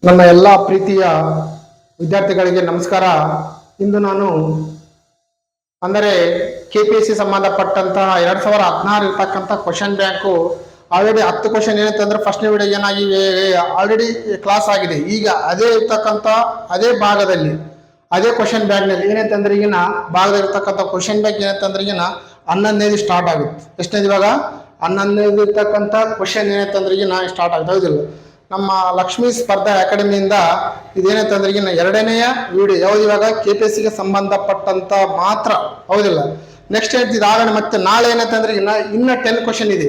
ನನ್ನ ಎಲ್ಲ ಪ್ರೀತಿಯ ವಿದ್ಯಾರ್ಥಿಗಳಿಗೆ ನಮಸ್ಕಾರ. ಇಂದು ನಾನು ಅಂದರೆ KPSC ಸಂಬಂಧಪಟ್ಟಂತಹ 2016 ಇರ್ತಕ್ಕಂಥ ಕ್ವಶನ್ ಬ್ಯಾಂಕು ಆಲ್ರೆಡಿ 10 ಕ್ವಶನ್ ಏನಂತಂದ್ರೆ ಫಸ್ಟ್ನೇ ವಿಡಿಯೋ ಏನಾಗಿ ಆಲ್ರೆಡಿ ಕ್ಲಾಸ್ ಆಗಿದೆ. ಈಗ ಅದೇ ಇರ್ತಕ್ಕಂಥ ಅದೇ ಭಾಗದಲ್ಲಿ ಅದೇ ಕ್ವಶನ್ ಬ್ಯಾಂಕ್ನಲ್ಲಿ ಏನಂತಂದ್ರೆ ಈಗಿನ ಭಾಗದಲ್ಲಿ ಇರ್ತಕ್ಕಂಥ ಕ್ವಶನ್ ಬ್ಯಾಂಕ್ ಏನಂತಂದ್ರೆ ಈಗಿನ 11ನೇದು ಸ್ಟಾರ್ಟ್ ಆಗುತ್ತೆ. ಎಷ್ಟನೇದು ಇವಾಗ 11ನೇದು ಇರ್ತಕ್ಕಂಥ ಕ್ವಶನ್ ಏನಂತಂದ್ರೆ ಈಗಿನ ಸ್ಟಾರ್ಟ್ ಆಗುತ್ತೆ. ಹೌದಿಲ್ಲ, ನಮ್ಮ ಲಕ್ಷ್ಮೀ ಸ್ಪರ್ಧಾ ಅಕಾಡೆಮಿಯಿಂದ ಇದೇನಂತಂದ್ರೆ ಈಗಿನ 2ನೇಯ ವಿಡಿಯೋ ಯಾವ್ದು ಇವಾಗ KPSCಗೆ ಸಂಬಂಧಪಟ್ಟಂತ ಮಾತ್ರ. ಹೌದಿಲ್ಲ, ನೆಕ್ಸ್ಟ್ ಇದಾಗಣ ಮತ್ತೆ ನಾಳೆ ಏನಂತಂದ್ರೆ ಇನ್ನ 10 ಕ್ವಶನ್ ಇದೆ.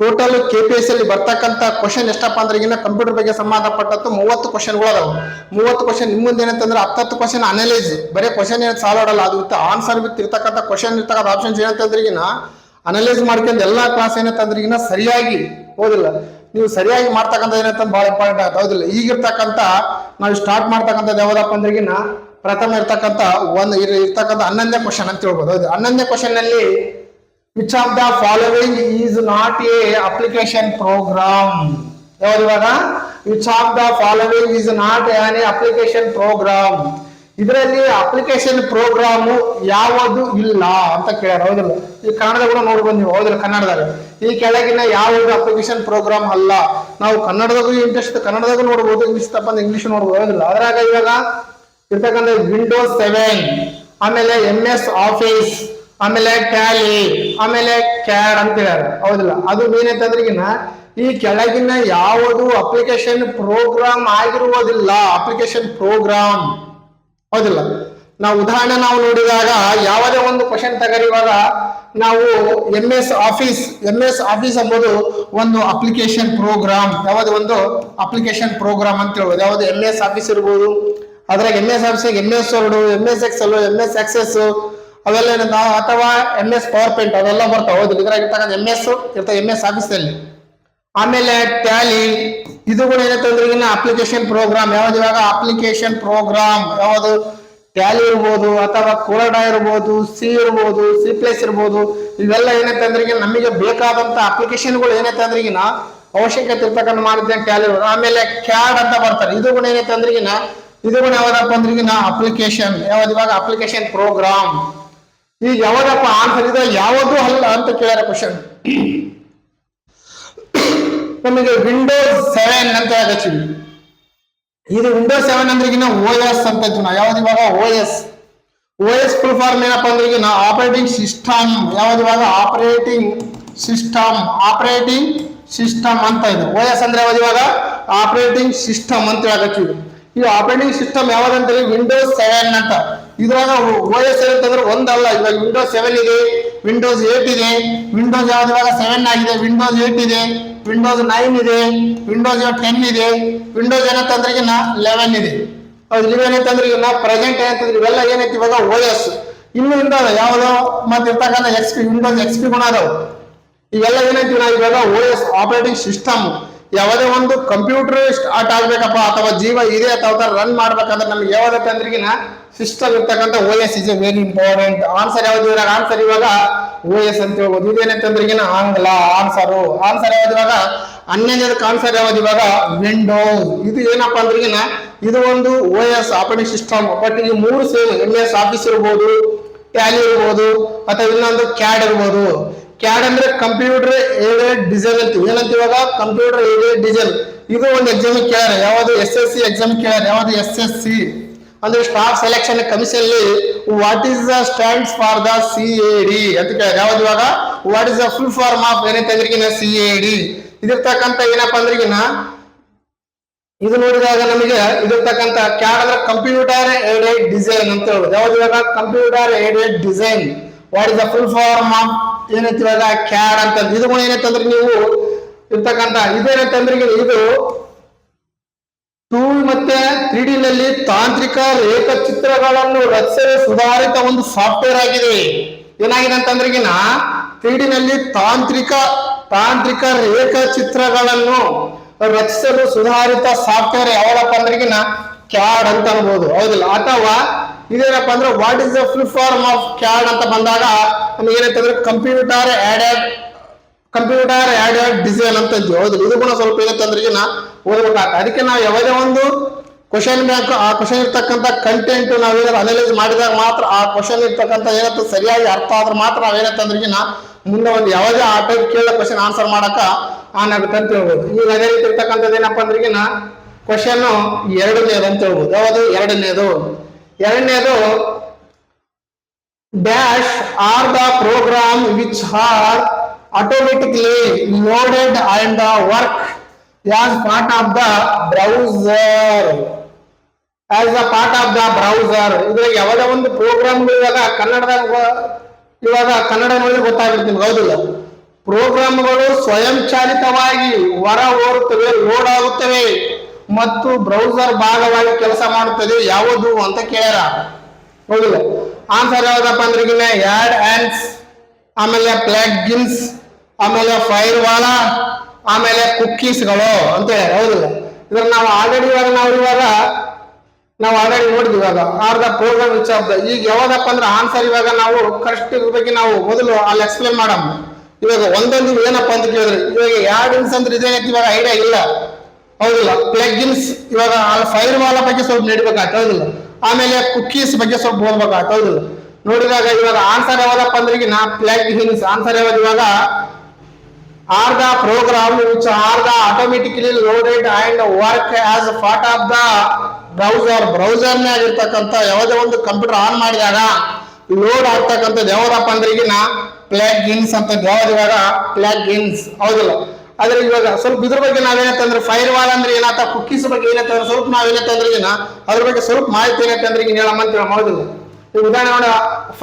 ಟೋಟಲ್ KPSC ಅಲ್ಲಿ ಬರ್ತಕ್ಕಂಥ ಕ್ವಶನ್ ಎಷ್ಟಪ್ಪ ಅಂದ್ರೆ ಈಗಿನ ಕಂಪ್ಯೂಟರ್ ಬಗ್ಗೆ ಸಂಬಂಧಪಟ್ಟಂತ 30 ಕ್ವಶನ್ಗಳು ಅದಾವ. 30 ಕ್ವಶನ್ ನಿಮ್ಮಂದ ಏನಂತಂದ್ರೆ 10 ಕ್ವಶನ್ ಅನಲೈಸ್, ಬರೀ ಕ್ವಶನ್ ಏನು ಸಾಲ್ವ್ ಆಡಲ್ಲ, ಅದು ವಿತ್ ಆನ್ಸರ್ ವಿತ್ ಇರ್ತಕ್ಕಂಥ ಕ್ವಶನ್ ಇರ್ತಕ್ಕಂಥ ಆಪ್ಷನ್ಸ್ ಏನಂತಂದ್ರೆ ಈಗಿನ ಅನಲೈಸ್ ಮಾಡ್ಕೊಂಡು ಎಲ್ಲಾ ಕ್ಲಾಸ್ ಏನಂತಂದ್ರೆ ಈಗಿನ ಸರಿಯಾಗಿ ಹೌದಿಲ್ಲ ನೀವು ಸರಿಯಾಗಿ ಮಾಡ್ತಕ್ಕಂಥ ಏನಂತ ಬಹಳ ಇಂಪಾರ್ಟೆಂಟ್ ಆಗುತ್ತೆ. ಹೌದಿಲ್ಲ, ಈಗಿರ್ತಕ್ಕಂಥ ನಾವು ಸ್ಟಾರ್ಟ್ ಮಾಡ್ತಕ್ಕಂಥದ್ದು ಯಾವ್ದಪ್ಪ ಅಂದ್ರೆ ಈಗಿನ ಪ್ರಥಮ ಇರ್ತಕ್ಕಂಥ ಇರ್ತಕ್ಕಂಥ 11ನೇ ಕ್ವಶನ್ ಅಂತ ಹೇಳ್ಬೋದು. ಹೌದು, 11ನೇ ಕ್ವಶನ್ ನಲ್ಲಿ which of the following is not a application program. ಯಾವ್ದು ಇವಾಗ which of the following is not an application program. ಇದರಲ್ಲಿ ಅಪ್ಲಿಕೇಶನ್ ಪ್ರೋಗ್ರಾಮು ಯಾವುದು ಇಲ್ಲ ಅಂತ ಕೇಳ್ಯಾರ. ಹೌದಿಲ್ಲ, ಈ ಕನ್ನಡದಾಗ ಕೂಡ ನೋಡ್ಬೋದು ನೀವು. ಹೌದಿಲ್ಲ, ಕನ್ನಡದಾಗ ಈ ಕೆಳಗಿನ ಯಾವುದು ಅಪ್ಲಿಕೇಶನ್ ಪ್ರೋಗ್ರಾಮ್ ಅಲ್ಲ. ನಾವು ಕನ್ನಡದಾಗೂ ಇಂಟ್ರೆಸ್ಟ್ ಕನ್ನಡದಾಗೂ ನೋಡ್ಬೋದು, ಇಂಗ್ಲಿಷ್ ತಪ್ಪಂದ್ರೆ ಇಂಗ್ಲಿಷ್ ನೋಡ್ಬೋದು. ಹೌದಿಲ್ಲ, ಅದ್ರಾಗ ಇವಾಗ ಇರ್ತಕ್ಕಂಥ ವಿಂಡೋಸ್ 7, ಆಮೇಲೆ MS ಆಫೀಸ್, ಆಮೇಲೆ ಟ್ಯಾಲಿ, ಆಮೇಲೆ ಕ್ಯಾಡ್ ಅಂತ ಹೇಳ್ಯಾರ. ಹೌದಿಲ್ಲ, ಅದು ಏನಂತಂದ್ರೆ ಈ ಕೆಳಗಿನ ಯಾವುದು ಅಪ್ಲಿಕೇಶನ್ ಪ್ರೋಗ್ರಾಮ್ ಆಗಿರುವುದಿಲ್ಲ. ಅಪ್ಲಿಕೇಶನ್ ಪ್ರೋಗ್ರಾಮ್ ಹೌದಿಲ್ಲ, ನಾವು ಉದಾಹರಣೆ ನಾವು ನೋಡಿದಾಗ ಯಾವುದೇ ಒಂದು ಕ್ವಶನ್ ತಗರಿವಾಗ ನಾವು MS ಆಫೀಸ್ ಎಂಬುದು ಒಂದು ಅಪ್ಲಿಕೇಶನ್ ಪ್ರೋಗ್ರಾಮ್. ಯಾವುದೇ ಒಂದು ಅಪ್ಲಿಕೇಶನ್ ಪ್ರೋಗ್ರಾಮ್ ಅಂತ ಹೇಳ್ಬೋದು. ಯಾವುದು MS ಆಫೀಸ್ ಇರ್ಬೋದು, ಅದ್ರಾಗ MS office MS word, MS excel, MS access ಅವೆಲ್ಲ ಅಥವಾ MS ಪವರ್ ಪಾಯಿಂಟ್ ಅವೆಲ್ಲ ಬರ್ತಾವೆ. ಹೌದು, ಇದ್ರಾಗ ಇರ್ತಕ್ಕಂಥ MS ಇರ್ತದೆ MS ಆಫೀಸಲ್ಲಿ. ಆಮೇಲೆ ಟ್ಯಾಲಿ ಇದು ಕೂಡ ಏನಂತಂದ್ರೆ ಈಗಿನ ಅಪ್ಲಿಕೇಶನ್ ಪ್ರೋಗ್ರಾಮ್. ಯಾವ್ದು ಇವಾಗ ಅಪ್ಲಿಕೇಶನ್ ಪ್ರೋಗ್ರಾಮ್ ಯಾವುದು ಟ್ಯಾಲಿ ಇರ್ಬೋದು, ಅಥವಾ ಕೋಡಾ ಇರ್ಬೋದು, C ಇರ್ಬೋದು, C+ ಇರ್ಬೋದು. ಇವೆಲ್ಲ ಏನಂತಂದ್ರೆ ಈಗ ನಮಗೆ ಬೇಕಾದಂತ ಅಪ್ಲಿಕೇಶನ್ಗಳು ಏನಂತಂದ್ರೆ ಈಗಿನ ಅವಶ್ಯಕತೆ ಇರ್ತಕ್ಕಂಥ ಮಾಡಿದ್ರೆ ಟ್ಯಾಲಿ. ಆಮೇಲೆ ಕ್ಯಾಡ್ ಅಂತ ಬರ್ತಾರೆ. ಇದು ಕೂಡ ಏನಂತಂದ್ರೆ ಈಗಿನ ಇದು ಕೂಡ ಯಾವ್ದಪ್ಪ ಅಂದ್ರೆ ಈಗಿನ ಅಪ್ಲಿಕೇಶನ್. ಯಾವ್ದು ಇವಾಗ ಅಪ್ಲಿಕೇಶನ್ ಪ್ರೋಗ್ರಾಮ್. ಈಗ ಯಾವ್ದಪ್ಪ ಆನ್ಸರ್ ಇದೆ ಯಾವುದು ಅಲ್ಲ ಅಂತ ಕೇಳ್ಯಾರ ಕ್ವಶನ್. ನಮಗೆ ವಿಂಡೋಸ್ 7 ಅಂತ ಹೇಳ್ತೀವಿ. ಇದು ವಿಂಡೋಸ್ 7 ಅಂದ್ರೆ ಈಗಿನ OS ಅಂತ ಹೇಳ್ತೀವಿ ನಾವು. ಯಾವ್ದು ಇವಾಗ OS ಫುಲ್ ಫಾರ್ಮ್ ಏನಪ್ಪಾ ಅಂದ್ರೆ ಈಗಿನ ಆಪರೇಟಿಂಗ್ ಸಿಸ್ಟಮ್. ಯಾವ್ದು ಇವಾಗ ಆಪರೇಟಿಂಗ್ ಸಿಸ್ಟಮ್ ಅಂತ ಇದೆ. OS ಅಂದ್ರೆ ಯಾವ್ದು ಇವಾಗ ಆಪರೇಟಿಂಗ್ ಸಿಸ್ಟಮ್ ಅಂತ ಹೇಳ್ತೀವಿ. ಈ ಆಪರೇಟಿಂಗ್ ಸಿಸ್ಟಮ್ ಯಾವ್ದಂದ್ರೆ ವಿಂಡೋಸ್ 7 ಅಂತ. ಇದ್ರಾಗ OS ಏನಂತಂದ್ರೆ ಒಂದಲ್ಲ, ಇವಾಗ ವಿಂಡೋಸ್ 7 ಇದೆ, ವಿಂಡೋಸ್ 8 ಇದೆ, ವಿಂಡೋಸ್ ಯಾವ್ದು ಇವಾಗ 7 ಆಗಿದೆ, ವಿಂಡೋಸ್ 8 ಇದೆ, ವಿಂಡೋಸ್ 9 ಇದೆ, ವಿಂಡೋಸ್ 10 ಇದೆ, ವಿಂಡೋಸ್ ಏನಂತಂದ್ರೆ 11 ಇದೆ. ಹೌದು, ಇವೇನಂತಂದ್ರೆ ಪ್ರೆಸೆಂಟ್ ಏನಂತಂದ್ರೆ ಇವೆಲ್ಲ ಏನೈತಿ ಇವಾಗ OS. ಇನ್ನು ಇಂದಾವ ಯಾವ್ದೋ ಮತ್ತೆ ಇರ್ತಕ್ಕಂಥ XP ವಿಂಡೋಸ್ XP ಗುಣ ಅದಾವ. ಇವೆಲ್ಲ ಏನೈತಿ ನಾವು ಇವಾಗ OS ಆಪರೇಟಿಂಗ್ ಸಿಸ್ಟಮ್. ಯಾವುದೇ ಒಂದು ಕಂಪ್ಯೂಟರ್ ಸ್ಟಾರ್ಟ್ ಆಗ್ಬೇಕಪ್ಪ ಅಥವಾ ಜೀವ ಇದೆ ಅಥವಾ ರನ್ ಮಾಡ್ಬೇಕಂದ್ರೆ ನಮ್ಗೆ ಯಾವ್ದಪ್ಪ ಅಂದ್ರೆ ಸಿಸ್ಟಮ್ ಇರ್ತಕ್ಕಂಥ OS is A very important. Answer ಯಾವ್ದು ಇವಾಗ ಆನ್ಸರ್ ಇವಾಗ OS ಅಂತ ಹೇಳ್ಬೋದು. ಇದೇನಂತಂದ್ರೆ ಆಂಗ್ಲ ಆನ್ಸರ್ ಯಾವ್ದು ಇವಾಗ 11ನೇದಕ್ಕೆ ಆನ್ಸರ್ ಯಾವ್ದು ಇವಾಗ ವಿಂಡೋಸ್. ಇದು ಏನಪ್ಪಾ ಅಂದ್ರೆ ಇದು ಒಂದು OS ಆಪರೇಟಿಂಗ್ ಸಿಸ್ಟಮ್. ಬಟ್ ಈ 3 ಸೇಮ್ MS ಆಫೀಸ್ ಇರ್ಬೋದು, ಟ್ಯಾಲಿ ಇರ್ಬೋದು, ಅಥವಾ ಇನ್ನೊಂದು ಕ್ಯಾಡ್ ಇರ್ಬೋದು. ಕ್ಯಾಡ್ ಅಂದ್ರೆ ಕಂಪ್ಯೂಟರ್ ಏಡೆಡ್ ಡಿಸೈನ್ ಅಂತೀವಿ. ಏನಂತ ಇವಾಗ ಕಂಪ್ಯೂಟರ್ ಏಡೆಡ್ ಡಿಸೈನ್. ಇದು ಒಂದು ಎಕ್ಸಾಮ್ ಕೇಳ್ಯಾರ. ಯಾವ್ದು SSC ಎಕ್ಸಾಮ್ ಕೇಳ್ಯಾರ. ಯಾವ್ದು SSC ಅಂದ್ರೆ ಸ್ಟಾಫ್ ಸೆಲೆಕ್ಷನ್ ಕಮಿಷನ್ ಅಲ್ಲಿ what is the stands for the CAD ಅಂತ ಕೇಳ್ಯಾರ. ಯಾವ್ದು ಇವಾಗ what is the full form of ಏನಂತಂದ್ರೆ CAD. ಇದಿರ್ತಕ್ಕಂಥ ಏನಪ್ಪಾ ಅಂದ್ರೆ ಇದು ನೋಡಿದಾಗ ನಮಗೆ ಇದಿರ್ತಕ್ಕಂಥ ಕ್ಯಾಡ್ ಅಂದ್ರೆ ಕಂಪ್ಯೂಟರ್ ಏಡೆಡ್ ಡಿಸೈನ್ ಅಂತ ಹೇಳೋದು. ಯಾವ್ದು ಇವಾಗ computer aided design. What is the full form of ಏನಂತ ಇವಾಗ ಕ್ಯಾಡ್ ಅಂತ. ಇದು ಕೂಡ ಏನಂತಂದ್ರೆ ನೀವು ಇರ್ತಕ್ಕಂಥ ಇದೇನಂತಂದ್ರೆ ಇದು 2 ಮತ್ತೆ 3D ನಲ್ಲಿ ತಾಂತ್ರಿಕ ರೇಖಾಚಿತ್ರಗಳನ್ನು ರಚಿಸಲು ಸುಧಾರಿತ ಒಂದು ಸಾಫ್ಟ್ವೇರ್ ಆಗಿದೆ. ಏನಾಗಿದೆ ಅಂತಂದ್ರೆ 3D ನಲ್ಲಿ ತಾಂತ್ರಿಕ ರೇಖಾಚಿತ್ರಗಳನ್ನು ರಚಿಸಲು ಸುಧಾರಿತ ಸಾಫ್ಟ್ವೇರ್ ಯಾವದಪ್ಪ ಅಂದ್ರೆ ಕ್ಯಾಡ್ ಅಂತ ಅನ್ಬೋದು. ಹೌದಿಲ್ಲ, ಅಥವಾ ಇದೇನಪ್ಪ ಅಂದ್ರೆ what is the full form of CAD ಅಂತ ಬಂದಾಗ ನಮ್ಗೆ ಏನಂತಂದ್ರೆ ಕಂಪ್ಯೂಟರ್ ಆ್ಯಡ್ ಡಿಸೈನ್ ಅಂತ ಅಂತೀವಿ. ಹೌದು, ಇದು ಕೂಡ ಸ್ವಲ್ಪ ಏನಂತಂದ್ರಿಗಿನ ಓದ್ಬೇಕಾಗ್ತದೆ. ಅದಕ್ಕೆ ನಾವು ಯಾವುದೇ ಒಂದು ಕ್ವಶನ್ ಬ್ಯಾಂಕ್ ಆ ಕ್ವಶನ್ ಇರ್ತಕ್ಕಂಥ ಕಂಟೆಂಟ್ ನಾವೇನಾದ್ರು ಅನಲೈಸ್ ಮಾಡಿದಾಗ ಮಾತ್ರ ಆ ಕ್ವಶನ್ ಇರ್ತಕ್ಕಂಥ ಏನಂತ ಸರಿಯಾಗಿ ಅರ್ಥ ಆದ್ರೆ ಮಾತ್ರ ನಾವೇನಂತಂದ್ರಿಗಿನ ಮುಂದೆ ಒಂದು ಯಾವುದೇ ಆ ಟೈಪ್ ಕೇಳಿದ ಕ್ವಶನ್ ಆನ್ಸರ್ ಮಾಡಕ ಆನ್ ಆಗುತ್ತೆ ಅಂತ ಹೇಳ್ಬೋದು. ಈಗ ಅದೇ ರೀತಿ ಇರ್ತಕ್ಕಂಥದ್ದು ಏನಪ್ಪ ಅಂದ್ರಿಗಿನ ಕ್ವಶನ್ ಎರಡನೇದು ಅಂತ ಹೇಳ್ಬೋದು. ಯಾವುದು ಎರಡನೇದು dash are the program which are automatically loaded and work as part of the browser. ಇದ್ರಾಗ ಯಾವುದೇ ಒಂದು ಪ್ರೋಗ್ರಾಮ್ಗಳು ಇವಾಗ ಕನ್ನಡ ನೋಡಿ ಗೊತ್ತಾಗಿರ್ತೀನಿ. ಹೌದಿಲ್ಲ, ಪ್ರೋಗ್ರಾಮ್ಗಳು ಸ್ವಯಂಚಾಲಿತವಾಗಿ ಹೊರ ಓಡುತ್ತವೆ, ಲೋಡ್ ಆಗುತ್ತವೆ ಮತ್ತು ಬ್ರೌಸರ್ ಭಾಗವಾಗಿ ಕೆಲಸ ಮಾಡುತ್ತದೆ ಯಾವುದು ಅಂತ ಕೇಳ್ಯಾರ. ಹೌದಿಲ್ಲ, ಆನ್ಸರ್ ಯಾವ್ದಪ್ಪ ಅಂದ್ರಿಗಿನ ಆಡ್ ಆನ್ಸ್, ಆಮೇಲೆ ಪ್ಲಗ್ಇನ್ಸ್, ಆಮೇಲೆ ಫೈರ್ ವಾಲ, ಆಮೇಲೆ ಕುಕ್ಕೀಸ್ಗಳು ಅಂತ ಹೇಳಿ. ಹೌದಿಲ್ಲ, ಇದ್ರ ನಾವು ಆಲ್ರೆಡಿ ನೋಡಿದ್ವಿ. ಇವಾಗ are the program which of the, ಈಗ ಯಾವ್ದಪ್ಪ ಅಂದ್ರೆ ಆನ್ಸರ್ ಇವಾಗ ನಾವು ಕರೆಕ್ಟ್ ಬಗ್ಗೆ ನಾವು ಮೊದಲು ಅಲ್ಲಿ ಎಕ್ಸ್ಪ್ಲೇನ್ ಮಾಡಮ್ಮ. ಇವಾಗ ಒಂದೊಂದು ಏನಪ್ಪ ಅಂತ ಕೇಳಿದ್ರೆ ಇವಾಗ ಎರಡು ಇನ್ಸ್ ಅಂದ್ರೆ ಇದೇನೈತಿ ಇವಾಗ ಐಡಿಯಾ ಇಲ್ಲ. ಹೌದಿಲ್ಲ, ಪ್ಲಗ್ಇನ್ಸ್ ಇವಾಗ ಫೈರ್ ವಾಲ ಬಗ್ಗೆ ಸ್ವಲ್ಪ ನಡಿಬೇಕಾಗ್ತದೆ. ಹೌದಿಲ್ಲ, ಆಮೇಲೆ ಕುಕ್ಕೀಸ್ ಬಗ್ಗೆ ಸ್ವಲ್ಪ ಓದ್ಬೇಕಾಗ್ತದೆ. ಹೌದಿಲ್ಲ, ನೋಡಿದಾಗ ಇವಾಗ ಆನ್ಸರ್ ಯಾವ್ದಪ್ಪ ಅಂದ್ರೆ ನಾ ಪ್ಲಗ್ಇನ್ಸ್ ಆನ್ಸರ್ ಯಾವ್ದು ಇವಾಗ are the program which are the automatically loaded and work as part of the ಬ್ರೌಸರ್ನಾಗ ಇರ್ತಕ್ಕಂಥ ಯಾವುದೇ ಒಂದು ಕಂಪ್ಯೂಟರ್ ಆನ್ ಮಾಡಿದಾಗ ಲೋಡ್ ಆಗ್ತಕ್ಕಂಥದ್ದು ಯಾವ್ದಪ್ಪ ಅಂದ್ರೆ ಪ್ಲಗ್ಇನ್ಸ್ ಅಂತ ಯಾವ್ದು ಇವಾಗ ಪ್ಲಗ್ಇನ್ಸ್. ಹೌದಿಲ್ಲ, ಆದ್ರೆ ಇವಾಗ ಸ್ವಲ್ಪ ಇದ್ರ ಬಗ್ಗೆ ನಾವೇನಂತಂದ್ರೆ ಫೈರ್ ವಾಲ್ ಅಂದ್ರೆ ಏನಂತ, ಕುಕ್ಕೀಸ್ ಬಗ್ಗೆ ಏನಂತಂದ್ರೆ ಸ್ವಲ್ಪ ನಾವೇನಂತಂದ್ರೆ ಅದ್ರ ಬಗ್ಗೆ ಸ್ವಲ್ಪ ಮಾಹಿತಿ ಏನಂತಂದ್ರೆ ಹೇಳಮ್ಮಂತ. ಹೌದಿಲ್ಲ, ಈ ಉದಾಹರಣೆ